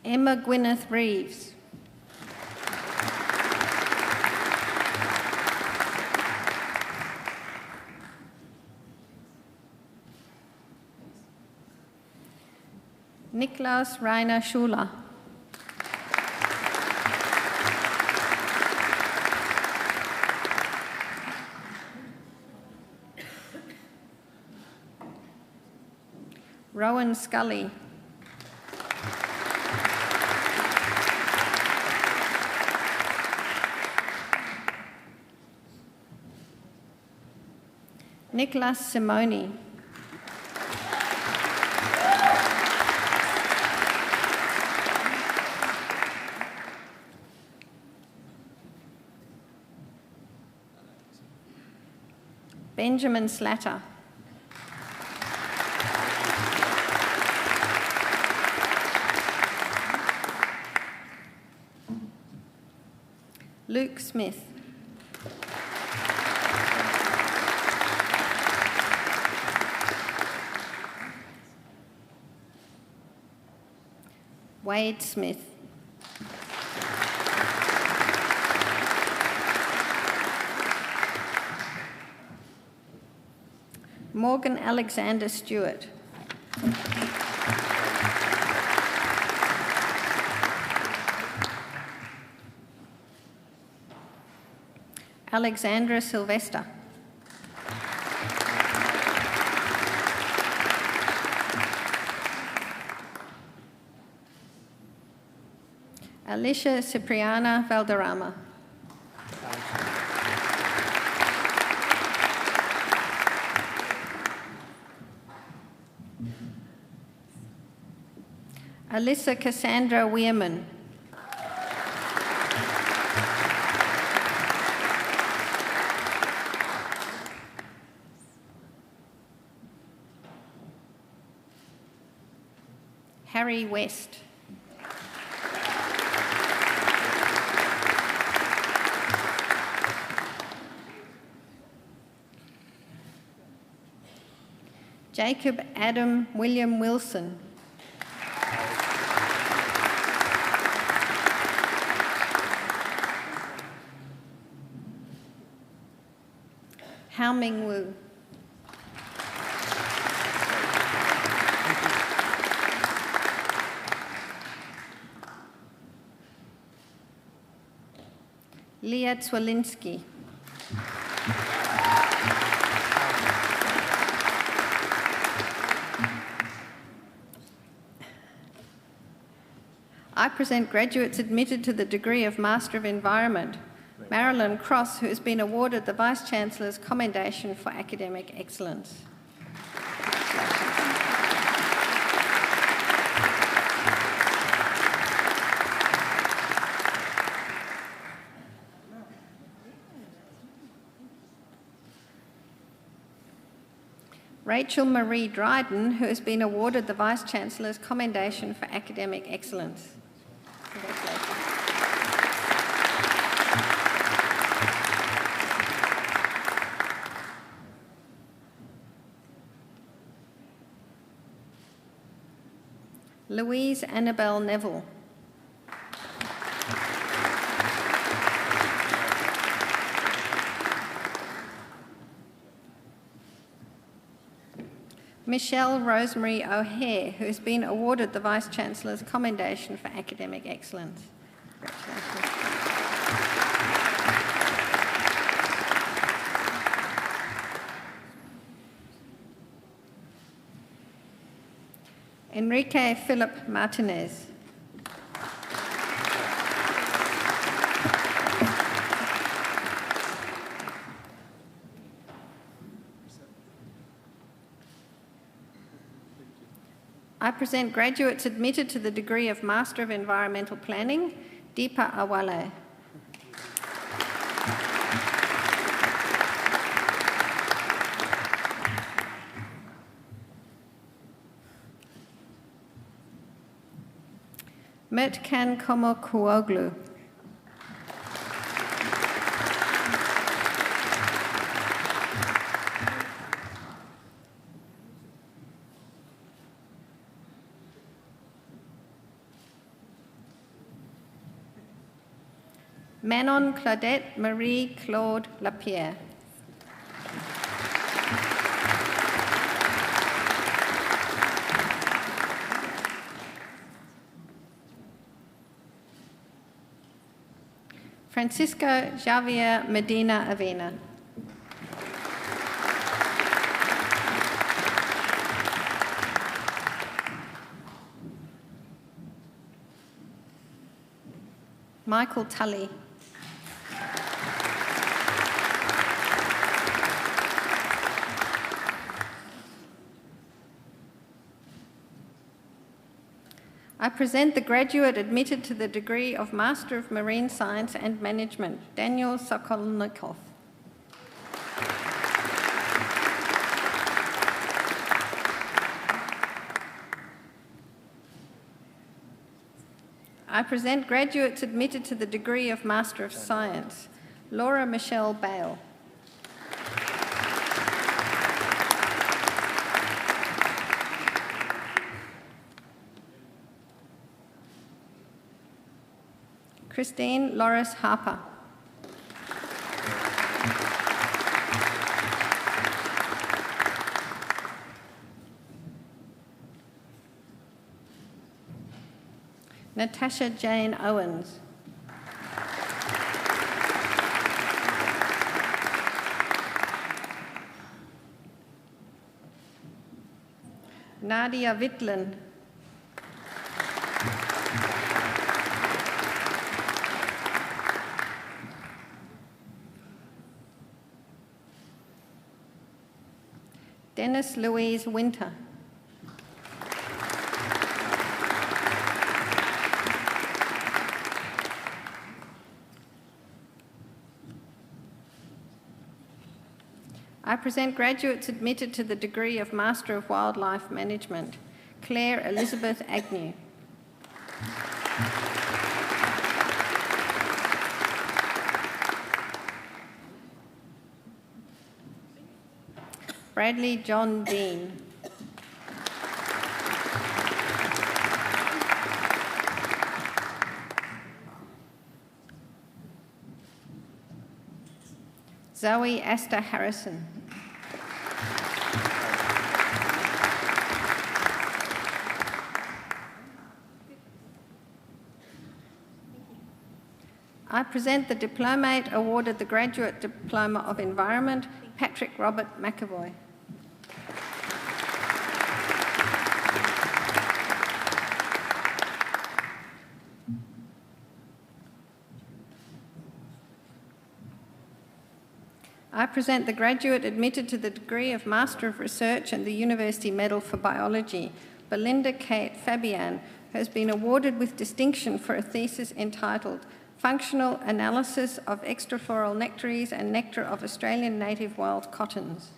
Emma Gwyneth Reeves. Niklaus Rainer Schuler. Rowan Scully. Nicholas Simoni. Benjamin Slatter. Luke Smith. Wade Smith. Morgan Alexander Stewart. Alexandra Sylvester. Alicia Cipriana Valderrama. Alyssa Cassandra Weirman. Harry West. Jacob Adam William Wilson. Hao Ming Wu. Leah Twalinski. I present graduates admitted to the degree of Master of Environment. Marilyn Cross, who has been awarded the Vice-Chancellor's Commendation for Academic Excellence. Rachel Marie Dryden, who has been awarded the Vice-Chancellor's Commendation for Academic Excellence. Congratulations. Louise Annabelle Neville. Michelle Rosemary O'Hare, who has been awarded the Vice-Chancellor's Commendation for Academic Excellence. Congratulations. Enrique Philip Martinez. I present graduates admitted to the degree of Master of Environmental Planning, Deepa Awale. Mertkan Komokuoglu. Manon Claudette Marie Claude Lapierre. Francisco Javier Medina Avena. Michael Tully. I present the graduate admitted to the degree of Master of Marine Science and Management, Daniel Sokolnikov. I present graduates admitted to the degree of Master of Science, Laura Michelle Bale. Christine Loris Harper. Natasha Jane Owens. Nadia Wittlen. Dennis Louise Winter. I present graduates admitted to the degree of Master of Wildlife Management, Claire Elizabeth Agnew. Bradley John Dean. Zoe Astor Harrison. I present the diplomate awarded the Graduate Diploma of Environment, Patrick Robert McAvoy. I present the graduate admitted to the degree of Master of Research and the University Medal for Biology, Belinda Kate Fabian, who has been awarded with distinction for a thesis entitled Functional Analysis of Extrafloral Nectaries and Nectar of Australian Native Wild Cottons.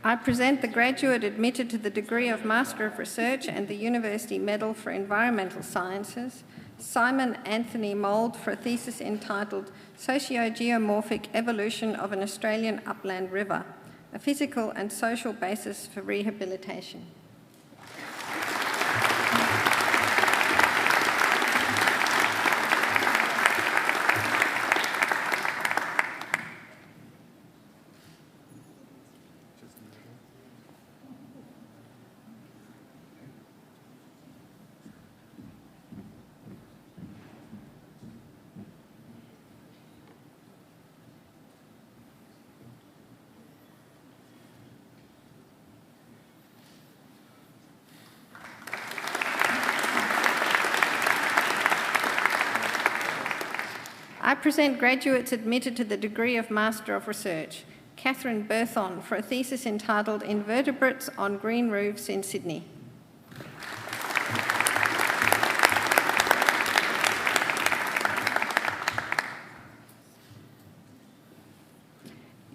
I present the graduate admitted to the degree of Master of Research and the University Medal for Environmental Sciences, Simon Anthony Mould, for a thesis entitled Sociogeomorphic Evolution of an Australian Upland River, a Physical and Social Basis for Rehabilitation. I present graduates admitted to the degree of Master of Research, Catherine Berthon, for a thesis entitled Invertebrates on Green Roofs in Sydney.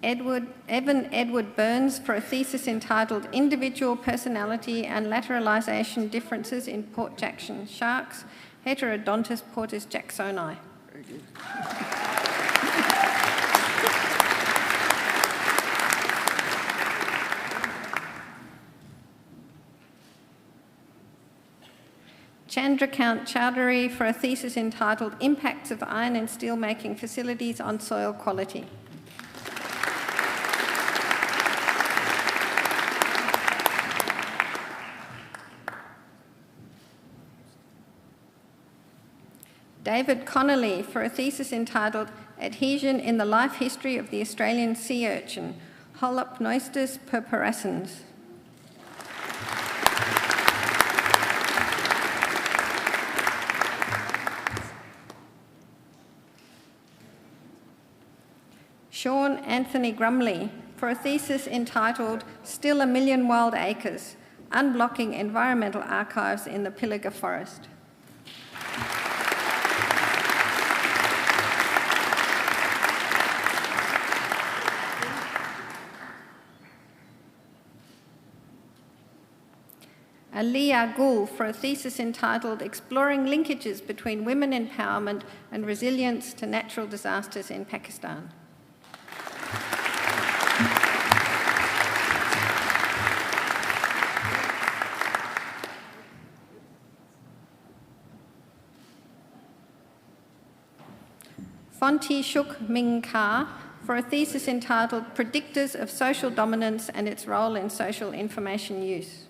Evan Edward Burns, for a thesis entitled Individual Personality and Lateralisation Differences in Port Jackson Sharks, Heterodontus portus jacksoni. Very good. Chandrakant Chowdhury, for a thesis entitled Impacts of Iron and Steel Making Facilities on Soil Quality. David Connolly, for a thesis entitled Adhesion in the Life History of the Australian Sea Urchin, Holopneustes purpurascens. Sean Anthony Grumley, for a thesis entitled Still a Million Wild Acres, Unblocking Environmental Archives in the Pilliga Forest. Aliyah Gul, for a thesis entitled Exploring Linkages Between Women Empowerment and Resilience to Natural Disasters in Pakistan. Fonti Shuk Ming Ka, for a thesis entitled Predictors of Social Dominance and Its Role in Social Information Use.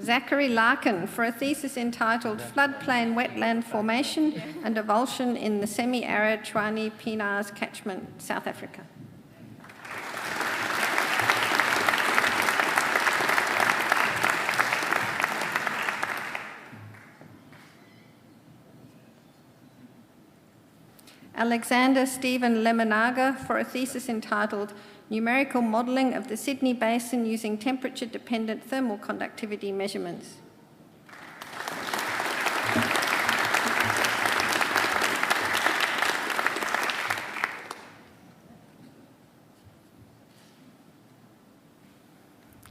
Zachary Larkin, for a thesis entitled Floodplain Wetland Formation and Avulsion in the Semi-Arid Chwani Pinars Catchment, South Africa. Alexander Stephen Lemonaga for a thesis entitled Numerical Modelling of the Sydney Basin using Temperature-Dependent Thermal Conductivity Measurements.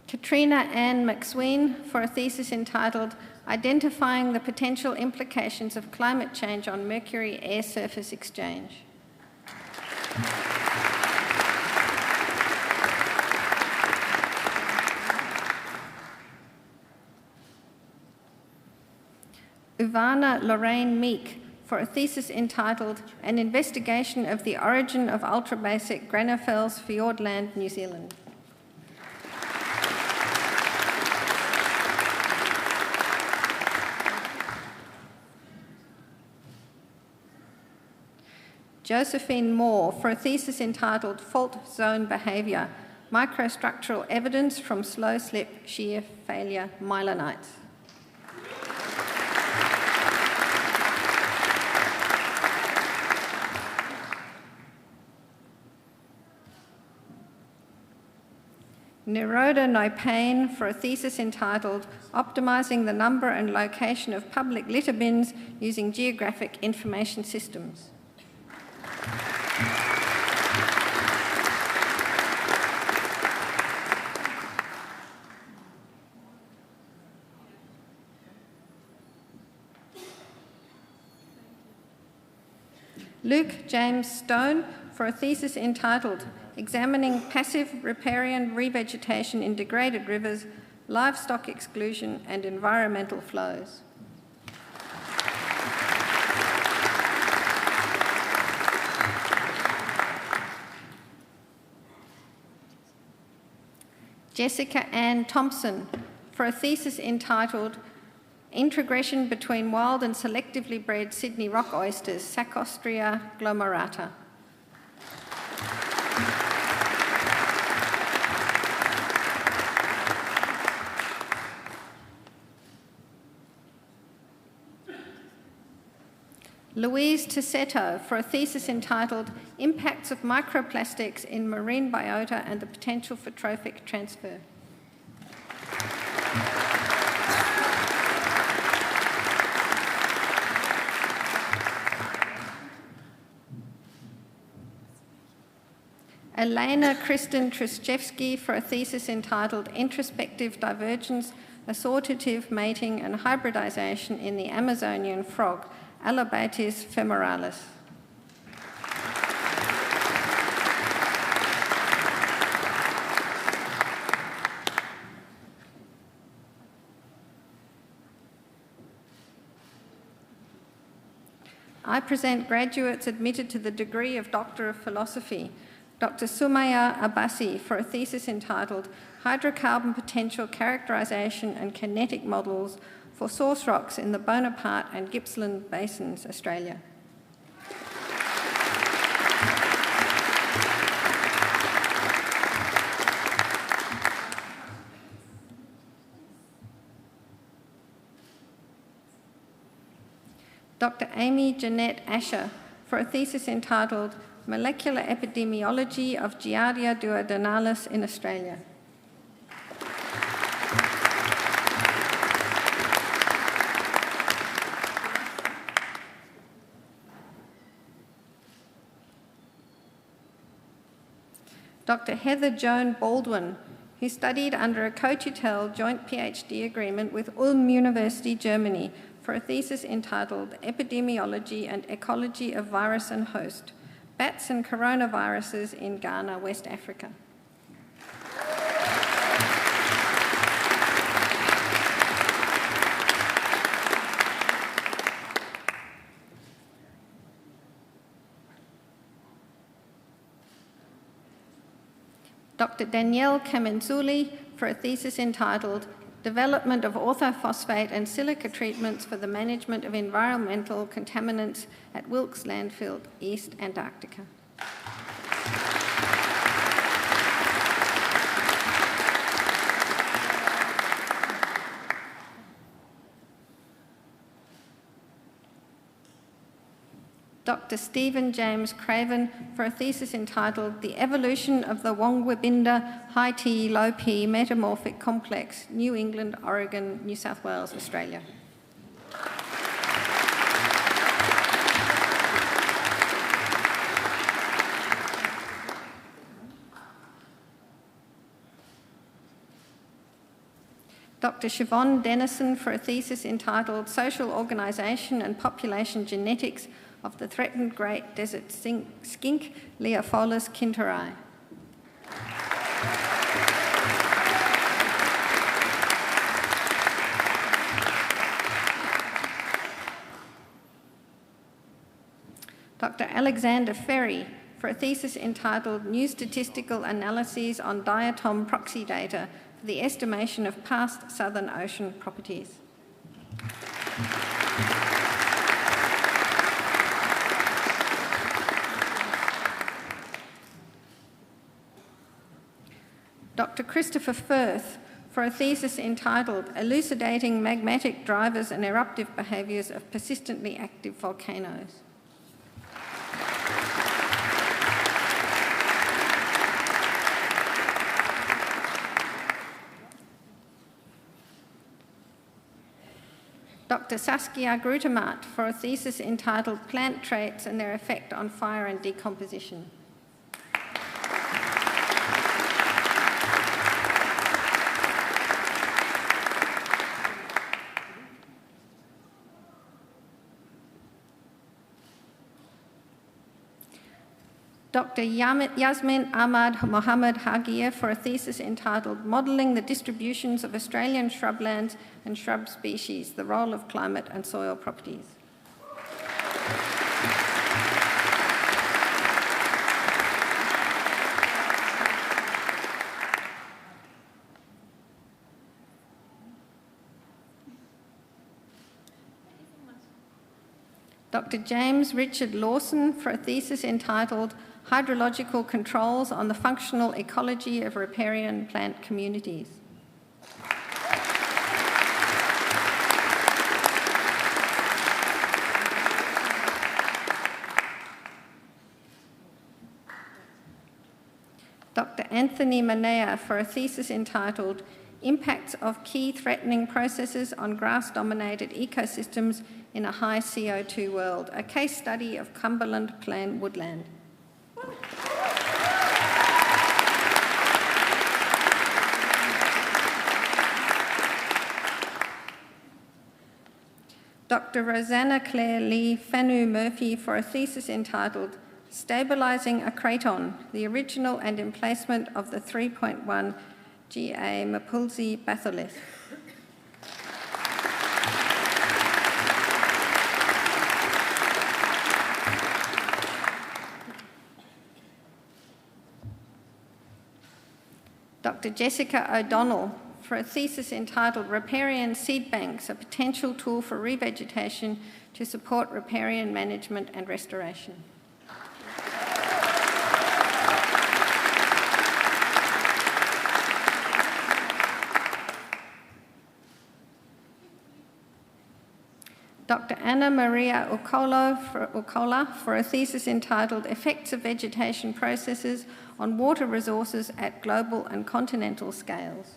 Katrina Ann McSween for a thesis entitled Identifying the Potential Implications of Climate Change on Mercury Air Surface Exchange. Ivana Lorraine Meek for a thesis entitled An Investigation of the Origin of Ultrabasic Granophel's Fiordland, New Zealand. Josephine Moore for a thesis entitled Fault Zone Behaviour, Microstructural Evidence from Slow Slip Shear Failure Myelonites. Niroda Nopain for a thesis entitled Optimising the Number and Location of Public Litter Bins Using Geographic Information Systems. Luke James Stone for a thesis entitled Examining Passive Riparian Revegetation in Degraded Rivers, Livestock Exclusion and Environmental Flows. Jessica Ann Thompson for a thesis entitled Introgression between Wild and Selectively Bred Sydney Rock Oysters, Sacostria glomerata. Louise Tissetto for a thesis entitled Impacts of Microplastics in Marine Biota and the Potential for Trophic Transfer. Elena Kristen Truszczewski for a thesis entitled Introspective Divergence, Assortative Mating and Hybridization in the Amazonian Frog, Alobates femoralis. I present graduates admitted to the degree of Doctor of Philosophy, Dr. Sumaya Abbasi for a thesis entitled Hydrocarbon Potential Characterization and Kinetic Models for Source Rocks in the Bonaparte and Gippsland Basins, Australia. Dr. Amy Jeanette Asher for a thesis entitled Molecular Epidemiology of Giardia duodenalis in Australia. Dr. Heather Joan Baldwin, who studied under a co-tutel joint PhD agreement with Ulm University, Germany, for a thesis entitled Epidemiology and Ecology of Virus and Host, Bats and Coronaviruses in Ghana, West Africa. Dr. Danielle Kamenzuli for a thesis entitled Development of Orthophosphate and Silica Treatments for the Management of Environmental Contaminants at Wilkes Landfill, East Antarctica. Dr. Stephen James Craven for a thesis entitled The Evolution of the Wongwabinda High T Low P Metamorphic Complex, New England, Oregon, New South Wales, Australia. Dr. Siobhan Dennison for a thesis entitled Social Organisation and Population Genetics of the Threatened Great Desert Skink, Leopholus kinterai. Dr. Alexander Ferry for a thesis entitled New Statistical Analyses on Diatom Proxy Data for the Estimation of Past Southern Ocean Properties. Dr. Christopher Firth for a thesis entitled Elucidating Magmatic Drivers and Eruptive Behaviours of Persistently Active Volcanoes. Dr. Saskia Grutemart for a thesis entitled Plant Traits and Their Effect on Fire and Decomposition. Dr. Yasmin Ahmad Mohammed Hagir for a thesis entitled Modelling the Distributions of Australian Shrublands and Shrub Species, the Role of Climate and Soil Properties. Dr. James Richard Lawson for a thesis entitled Hydrological Controls on the Functional Ecology of Riparian Plant Communities. Dr. Anthony Manea for a thesis entitled Impacts of Key Threatening Processes on Grass-Dominated Ecosystems in a High CO2 World, a case study of Cumberland Plain woodland. Dr. Rosanna Claire Lee Fanu Murphy for a thesis entitled Stabilising a Craton, the Original and Emplacement of the 3.1 GA Mapulsi batholith. Dr. Jessica O'Donnell for a thesis entitled Riparian Seed Banks, a Potential Tool for Revegetation to Support Riparian Management and Restoration. Dr. Anna Maria Ucola for a thesis entitled Effects of Vegetation Processes on Water Resources at Global and Continental Scales.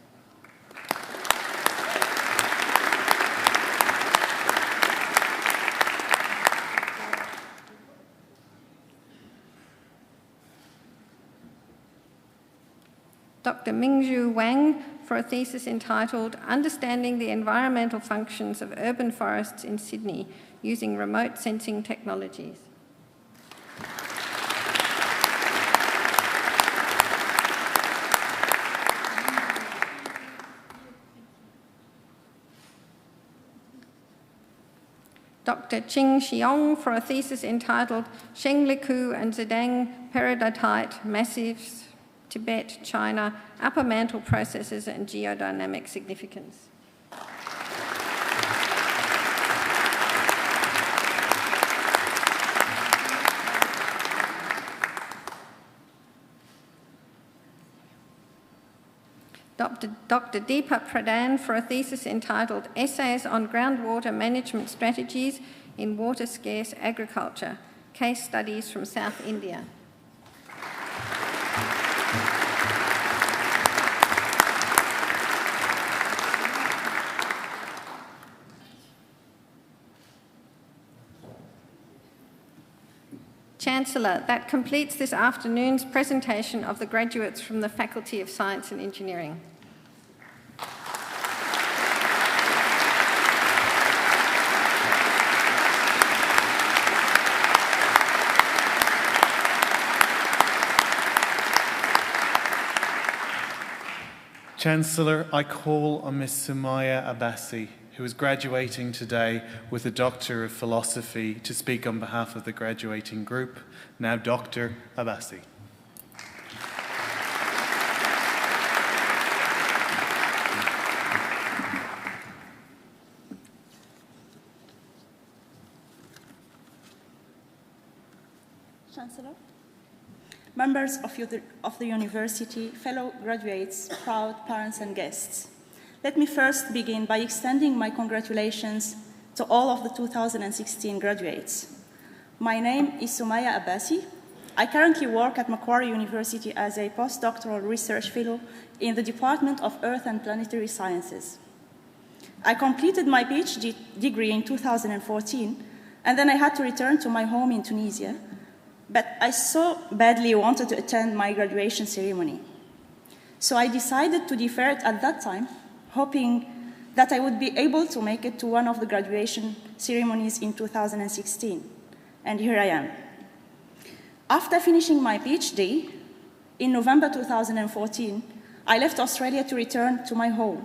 Dr. Mingzhu Wang for a thesis entitled Understanding the Environmental Functions of Urban Forests in Sydney Using Remote Sensing Technologies. Dr. Qing Xiong for a thesis entitled Shengliku and Zedang Peridotite Massifs, Tibet, China, Upper Mantle Processes and Geodynamic Significance. Dr. Deepa Pradhan for a thesis entitled Essays on Groundwater Management Strategies in Water-Scarce Agriculture, Case Studies from South India. Chancellor, that completes this afternoon's presentation of the graduates from the Faculty of Science and Engineering. Chancellor, I call on Ms. Sumaya Abbasi, who is graduating today with a Doctor of Philosophy, to speak on behalf of the graduating group. Now, Dr. Abbasi. Chancellor, members of the university, fellow graduates, proud parents and guests. Let me first begin by extending my congratulations to all of the 2016 graduates. My name is Sumaya Abbasi. I currently work at Macquarie University as a postdoctoral research fellow in the Department of Earth and Planetary Sciences. I completed my PhD degree in 2014, and then I had to return to my home in Tunisia, but I so badly wanted to attend my graduation ceremony. So I decided to defer it at that time, hoping that I would be able to make it to one of the graduation ceremonies in 2016. And here I am. After finishing my PhD, in November 2014, I left Australia to return to my home,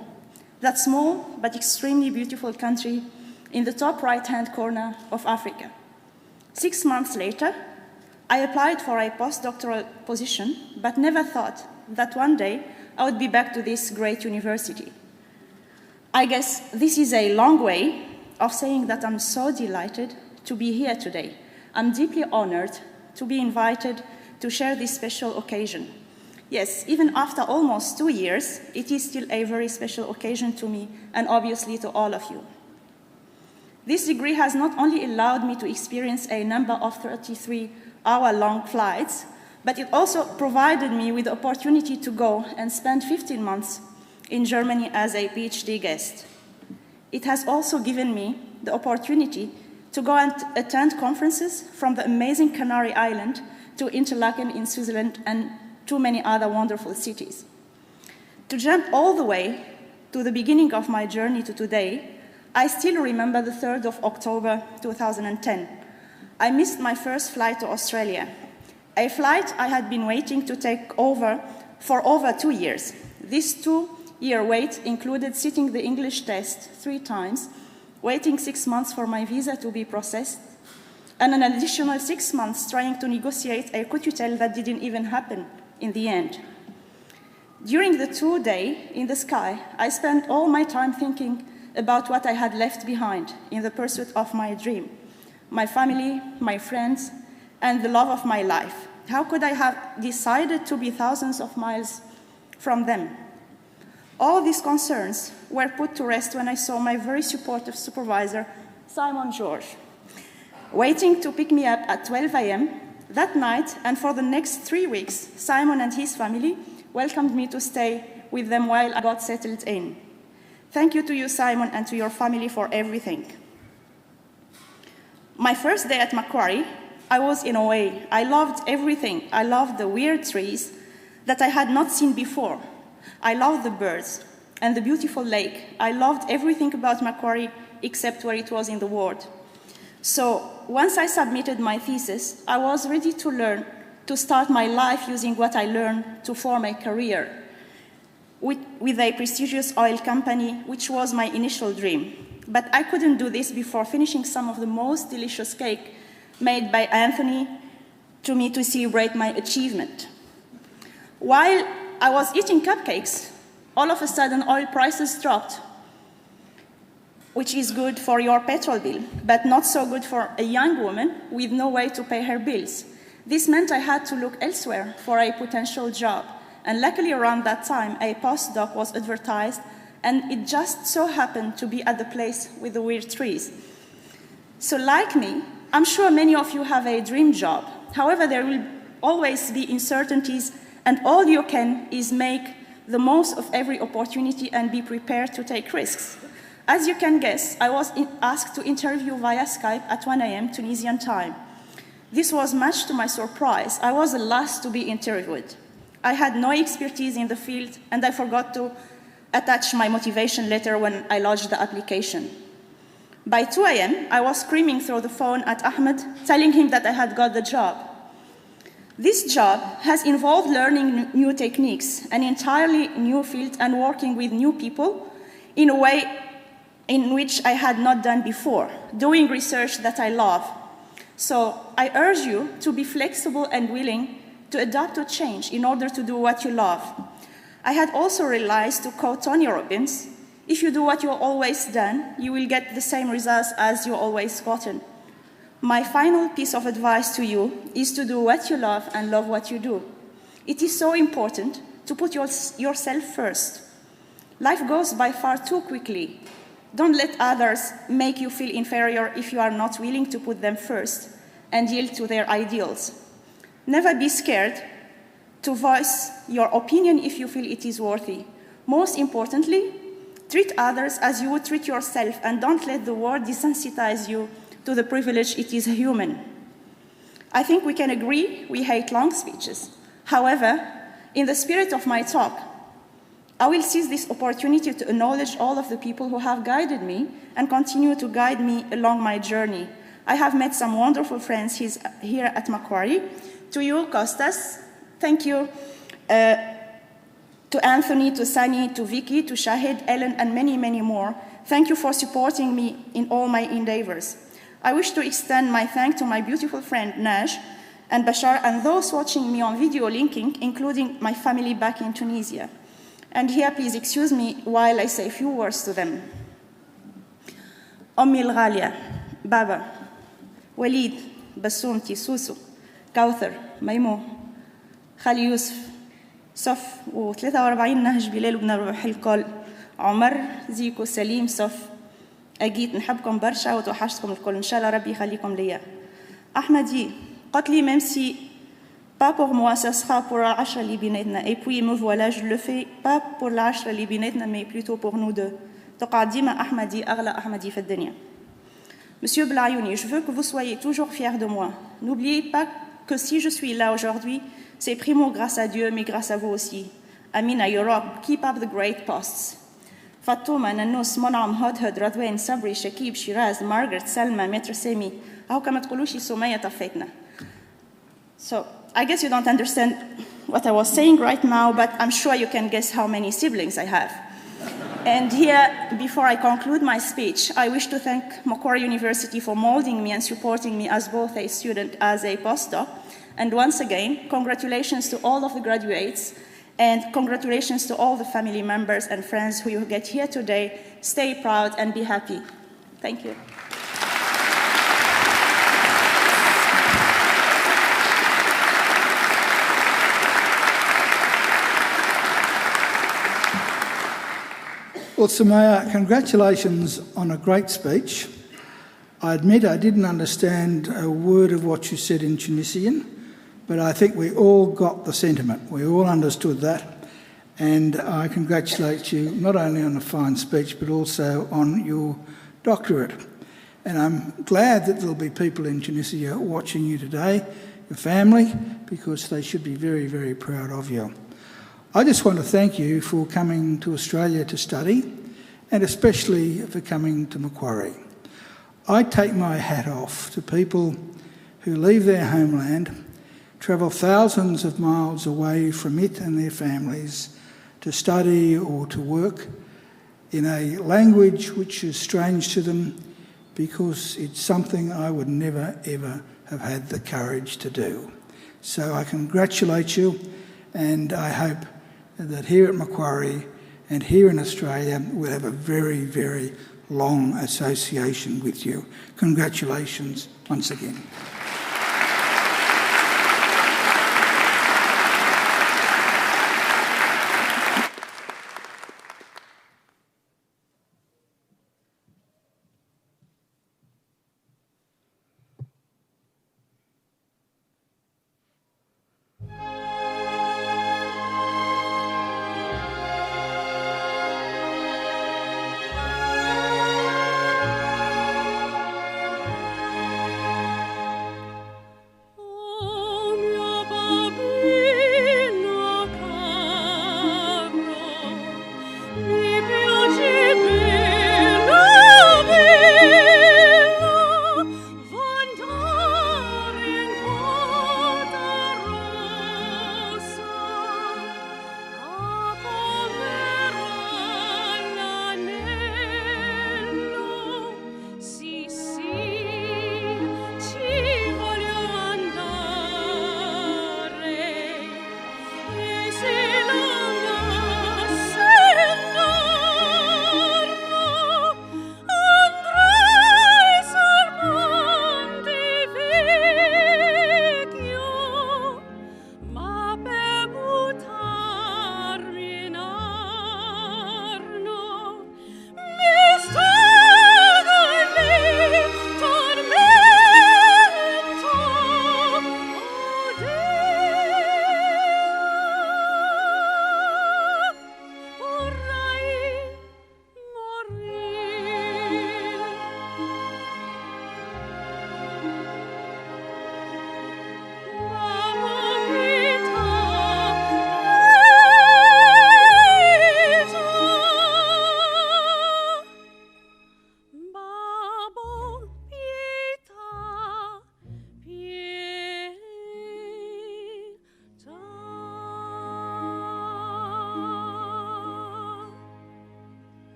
that small but extremely beautiful country in the top right-hand corner of Africa. 6 months later, I applied for a postdoctoral position, but never thought that one day I would be back to this great university. I guess this is a long way of saying that I'm so delighted to be here today. I'm deeply honored to be invited to share this special occasion. Yes, even after almost 2 years, it is still a very special occasion to me and obviously to all of you. This degree has not only allowed me to experience a number of 33-hour-long flights, but it also provided me with the opportunity to go and spend 15 months in Germany as a PhD guest. It has also given me the opportunity to go and attend conferences from the amazing Canary Island to Interlaken in Switzerland and to many other wonderful cities. To jump all the way to the beginning of my journey to today, I still remember the 3rd of October 2010. I missed my first flight to Australia, a flight I had been waiting to take over for over 2 years. This 2-year wait included sitting the English test 3 times, waiting 6 months for my visa to be processed, and an additional 6 months trying to negotiate a coup d'etat that didn't even happen in the end. During the 2 days in the sky, I spent all my time thinking about what I had left behind in the pursuit of my dream, my family, my friends, and the love of my life. How could I have decided to be thousands of miles from them? All these concerns were put to rest when I saw my very supportive supervisor, Simon George, waiting to pick me up at 12 a.m. That night, and for the next 3 weeks, Simon and his family welcomed me to stay with them while I got settled in. Thank you to you, Simon, and to your family for everything. My first day at Macquarie, I was in awe. I loved everything. I loved the weird trees that I had not seen before. I loved the birds and the beautiful lake. I loved everything about Macquarie except where it was in the ward. So once I submitted my thesis, I was ready to learn, to start my life using what I learned to form a career with a prestigious oil company, which was my initial dream. But I couldn't do this before finishing some of the most delicious cake made by Anthony to me to celebrate my achievement. While I was eating cupcakes, all of a sudden oil prices dropped, which is good for your petrol bill, but not so good for a young woman with no way to pay her bills. This meant I had to look elsewhere for a potential job. And luckily around that time, a postdoc was advertised, and it just so happened to be at the place with the weird trees. So like me, I'm sure many of you have a dream job. However, there will always be uncertainties, and all you can is make the most of every opportunity and be prepared to take risks. As you can guess, I was asked to interview via Skype at 1 a.m. Tunisian time. This was much to my surprise. I was the last to be interviewed. I had no expertise in the field, and I forgot to attach my motivation letter when I lodged the application. By 2 a.m., I was screaming through the phone at Ahmed, telling him that I had got the job. This job has involved learning new techniques, an entirely new field, and working with new people in a way in which I had not done before, doing research that I love. So I urge you to be flexible and willing to adapt to change in order to do what you love. I had also realized, to quote Tony Robbins, if you do what you've always done, you will get the same results as you always gotten. My final piece of advice to you is to do what you love and love what you do. It is so important to put yourself first. Life goes by far too quickly. Don't let others make you feel inferior if you are not willing to put them first and yield to their ideals. Never be scared to voice your opinion if you feel it is worthy. Most importantly, treat others as you would treat yourself, and don't let the world desensitize you to the privilege it is human. I think we can agree we hate long speeches. However, in the spirit of my talk, I will seize this opportunity to acknowledge all of the people who have guided me and continue to guide me along my journey. I have met some wonderful friends here at Macquarie. To you, Kostas, thank you. To Anthony, to Sunny, to Vicky, to Shahid, Ellen, and many, many more. Thank you for supporting me in all my endeavors. I wish to extend my thanks to my beautiful friend Naj and Bashar and those watching me on video linking, including my family back in Tunisia. And here, please excuse me while I say a few words to them. أمي الغالية، بابا، وليد، بسومتي، سوسو، كوثر، ميمون، خالي يوسف، صف و43 نهج بلال وبن روح الكل، عمر، زيكو، سليم، صف. أجيت نحبكم برشا وتوحشتكم الكل، إن شاء الله ربي يخليكم ليا. أحمدي قالت لي même si pas pour moi, ça sera pour العشرة اللي بيناتنا. Et puis me voilà, je le fais pas pour العشرة اللي بيناتنا, mais plutôt pour nous deux. تقعد ديما أحمدي أغلى أحمدي في الدنيا. Monsieur Blayouni, je veux que vous soyez toujours fiers de moi. N'oubliez pas que si je suis là aujourd'hui, c'est primo grâce à Dieu, mais grâce à vous aussi. Amina, you rock. Keep up the great posts. فاطمة، ننوس، منعم، هدهد، رضوان، صبري، شكيب، شيراز، مارغريت، سلمى، متر سامي. أهو كما تقولوش سمية طفتنا. So, I guess you don't understand what I was saying right now, but I'm sure you can guess how many siblings I have. And here, before I conclude my speech, I wish to thank Macquarie University for molding me and supporting me as both a student as a postdoc. And once again, congratulations to all of the graduates, and congratulations to all the family members and friends who you get here today. Stay proud and be happy. Thank you. Well, Sumaya, congratulations on a great speech. I admit I didn't understand a word of what you said in Tunisian, but I think we all got the sentiment. We all understood that. And I congratulate you not only on a fine speech, but also on your doctorate. And I'm glad that there'll be people in Tunisia watching you today, your family, because they should be very, very proud of you. I just want to thank you for coming to Australia to study, and especially for coming to Macquarie. I take my hat off to people who leave their homeland, travel thousands of miles away from it and their families to study or to work in a language which is strange to them, because it's something I would never, ever have had the courage to do. So I congratulate you, and I hope that here at Macquarie and here in Australia we'll have a very, very long association with you. Congratulations once again.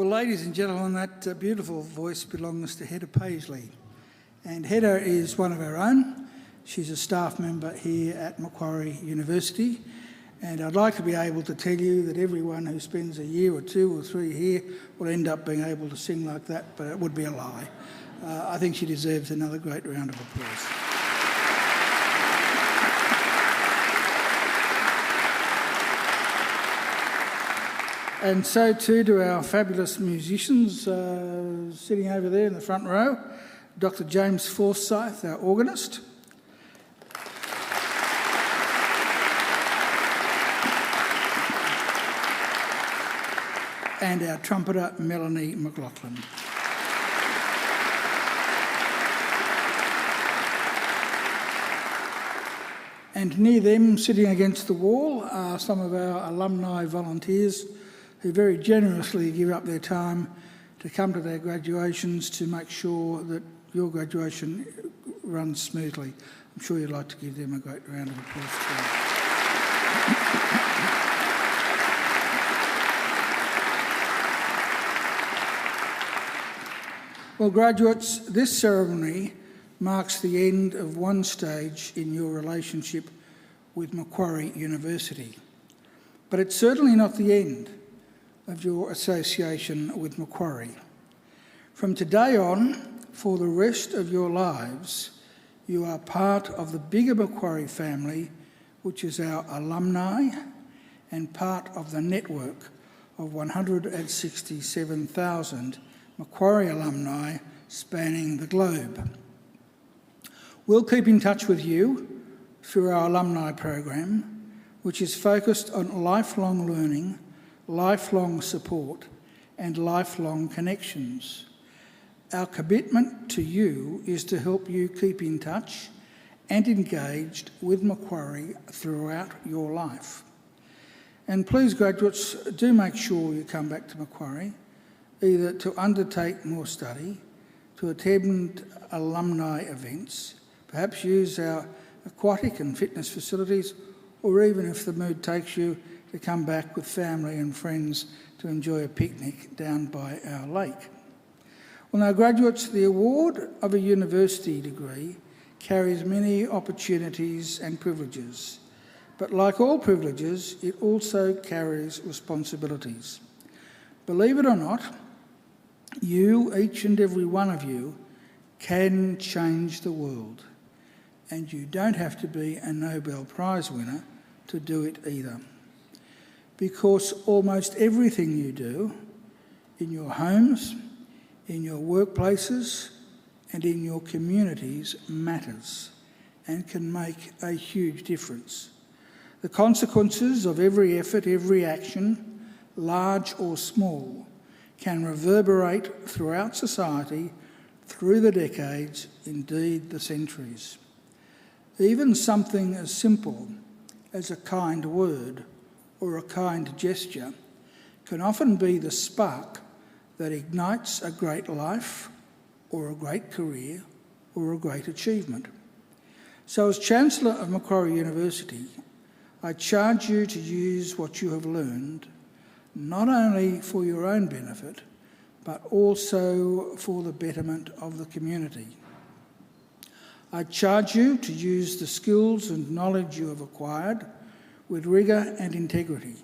Well, ladies and gentlemen, that beautiful voice belongs to Hedda Paisley. And Hedda is one of our own. She's a staff member here at Macquarie University. And I'd like to be able to tell you that everyone who spends a year or 2 or 3 here will end up being able to sing like that, but it would be a lie. I think she deserves another great round of applause. And so too to our fabulous musicians sitting over there in the front row, Dr. James Forsyth, our organist. And our trumpeter, Melanie McLaughlin. And near them, sitting against the wall, are some of our alumni volunteers who very generously give up their time to come to their graduations to make sure that your graduation runs smoothly. I'm sure you'd like to give them a great round of applause too. Well, graduates, this ceremony marks the end of one stage in your relationship with Macquarie University. But it's certainly not the end of your association with Macquarie. From today on, for the rest of your lives, you are part of the bigger Macquarie family, which is our alumni, and part of the network of 167,000 Macquarie alumni spanning the globe. We'll keep in touch with you through our alumni program, which is focused on lifelong learning, lifelong support and lifelong connections. Our commitment to you is to help you keep in touch and engaged with Macquarie throughout your life. And please, graduates, do make sure you come back to Macquarie, either to undertake more study, to attend alumni events, perhaps use our aquatic and fitness facilities, or even, if the mood takes you, to come back with family and friends to enjoy a picnic down by our lake. Well, now, graduates, the award of a university degree carries many opportunities and privileges, but like all privileges, it also carries responsibilities. Believe it or not, you, each and every one of you, can change the world, and you don't have to be a Nobel Prize winner to do it either. Because almost everything you do in your homes, in your workplaces, and in your communities matters and can make a huge difference. The consequences of every effort, every action, large or small, can reverberate throughout society, through the decades, indeed the centuries. Even something as simple as a kind word or a kind gesture can often be the spark that ignites a great life or a great career or a great achievement. So as Chancellor of Macquarie University, I charge you to use what you have learned not only for your own benefit, but also for the betterment of the community. I charge you to use the skills and knowledge you have acquired with rigour and integrity,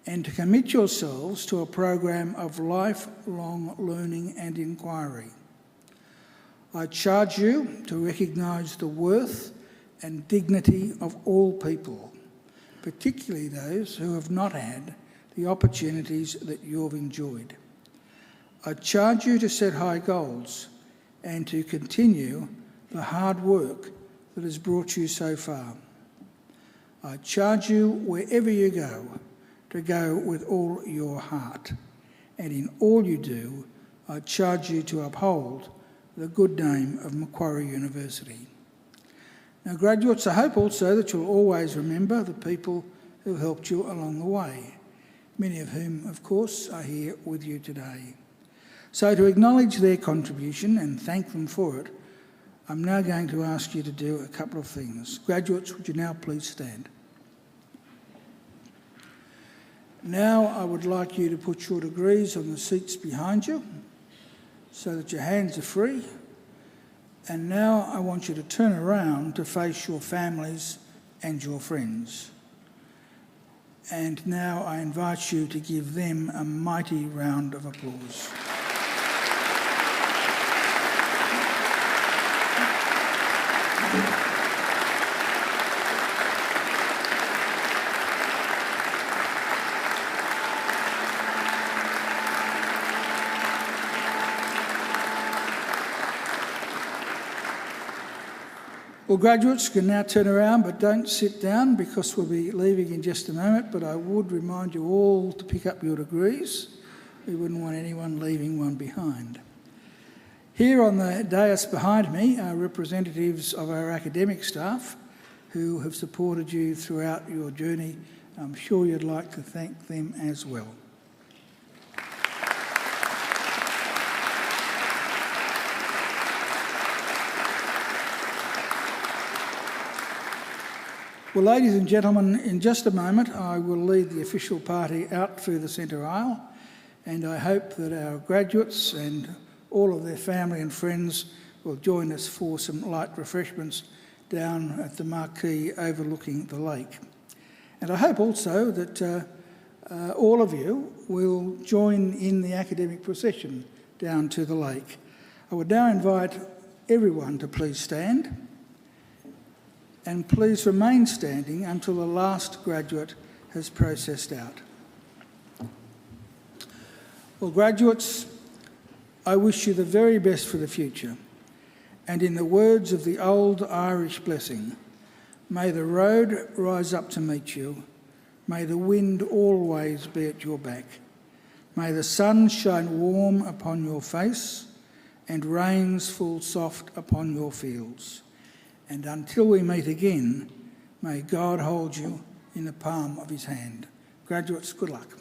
and to commit yourselves to a program of lifelong learning and inquiry. I charge you to recognise the worth and dignity of all people, particularly those who have not had the opportunities that you've enjoyed. I charge you to set high goals and to continue the hard work that has brought you so far. I charge you, wherever you go, to go with all your heart. And in all you do, I charge you to uphold the good name of Macquarie University. Now, graduates, I hope also that you'll always remember the people who helped you along the way, many of whom, of course, are here with you today. So to acknowledge their contribution and thank them for it, I'm now going to ask you to do a couple of things. Graduates, would you now please stand? Now I would like you to put your degrees on the seats behind you so that your hands are free. And now I want you to turn around to face your families and your friends. And now I invite you to give them a mighty round of applause. Well, graduates can now turn around, but don't sit down because we'll be leaving in just a moment. But I would remind you all to pick up your degrees. We wouldn't want anyone leaving one behind. Here on the dais behind me are representatives of our academic staff who have supported you throughout your journey. I'm sure you'd like to thank them as well. Well, ladies and gentlemen, in just a moment I will lead the official party out through the centre aisle, and I hope that our graduates and all of their family and friends will join us for some light refreshments down at the marquee overlooking the lake. And I hope also that all of you will join in the academic procession down to the lake. I would now invite everyone to please stand. And please remain standing until the last graduate has processed out. Well, graduates, I wish you the very best for the future. And in the words of the old Irish blessing, may the road rise up to meet you. May the wind always be at your back. May the sun shine warm upon your face and rains fall soft upon your fields. And until we meet again, may God hold you in the palm of his hand. Graduates, good luck.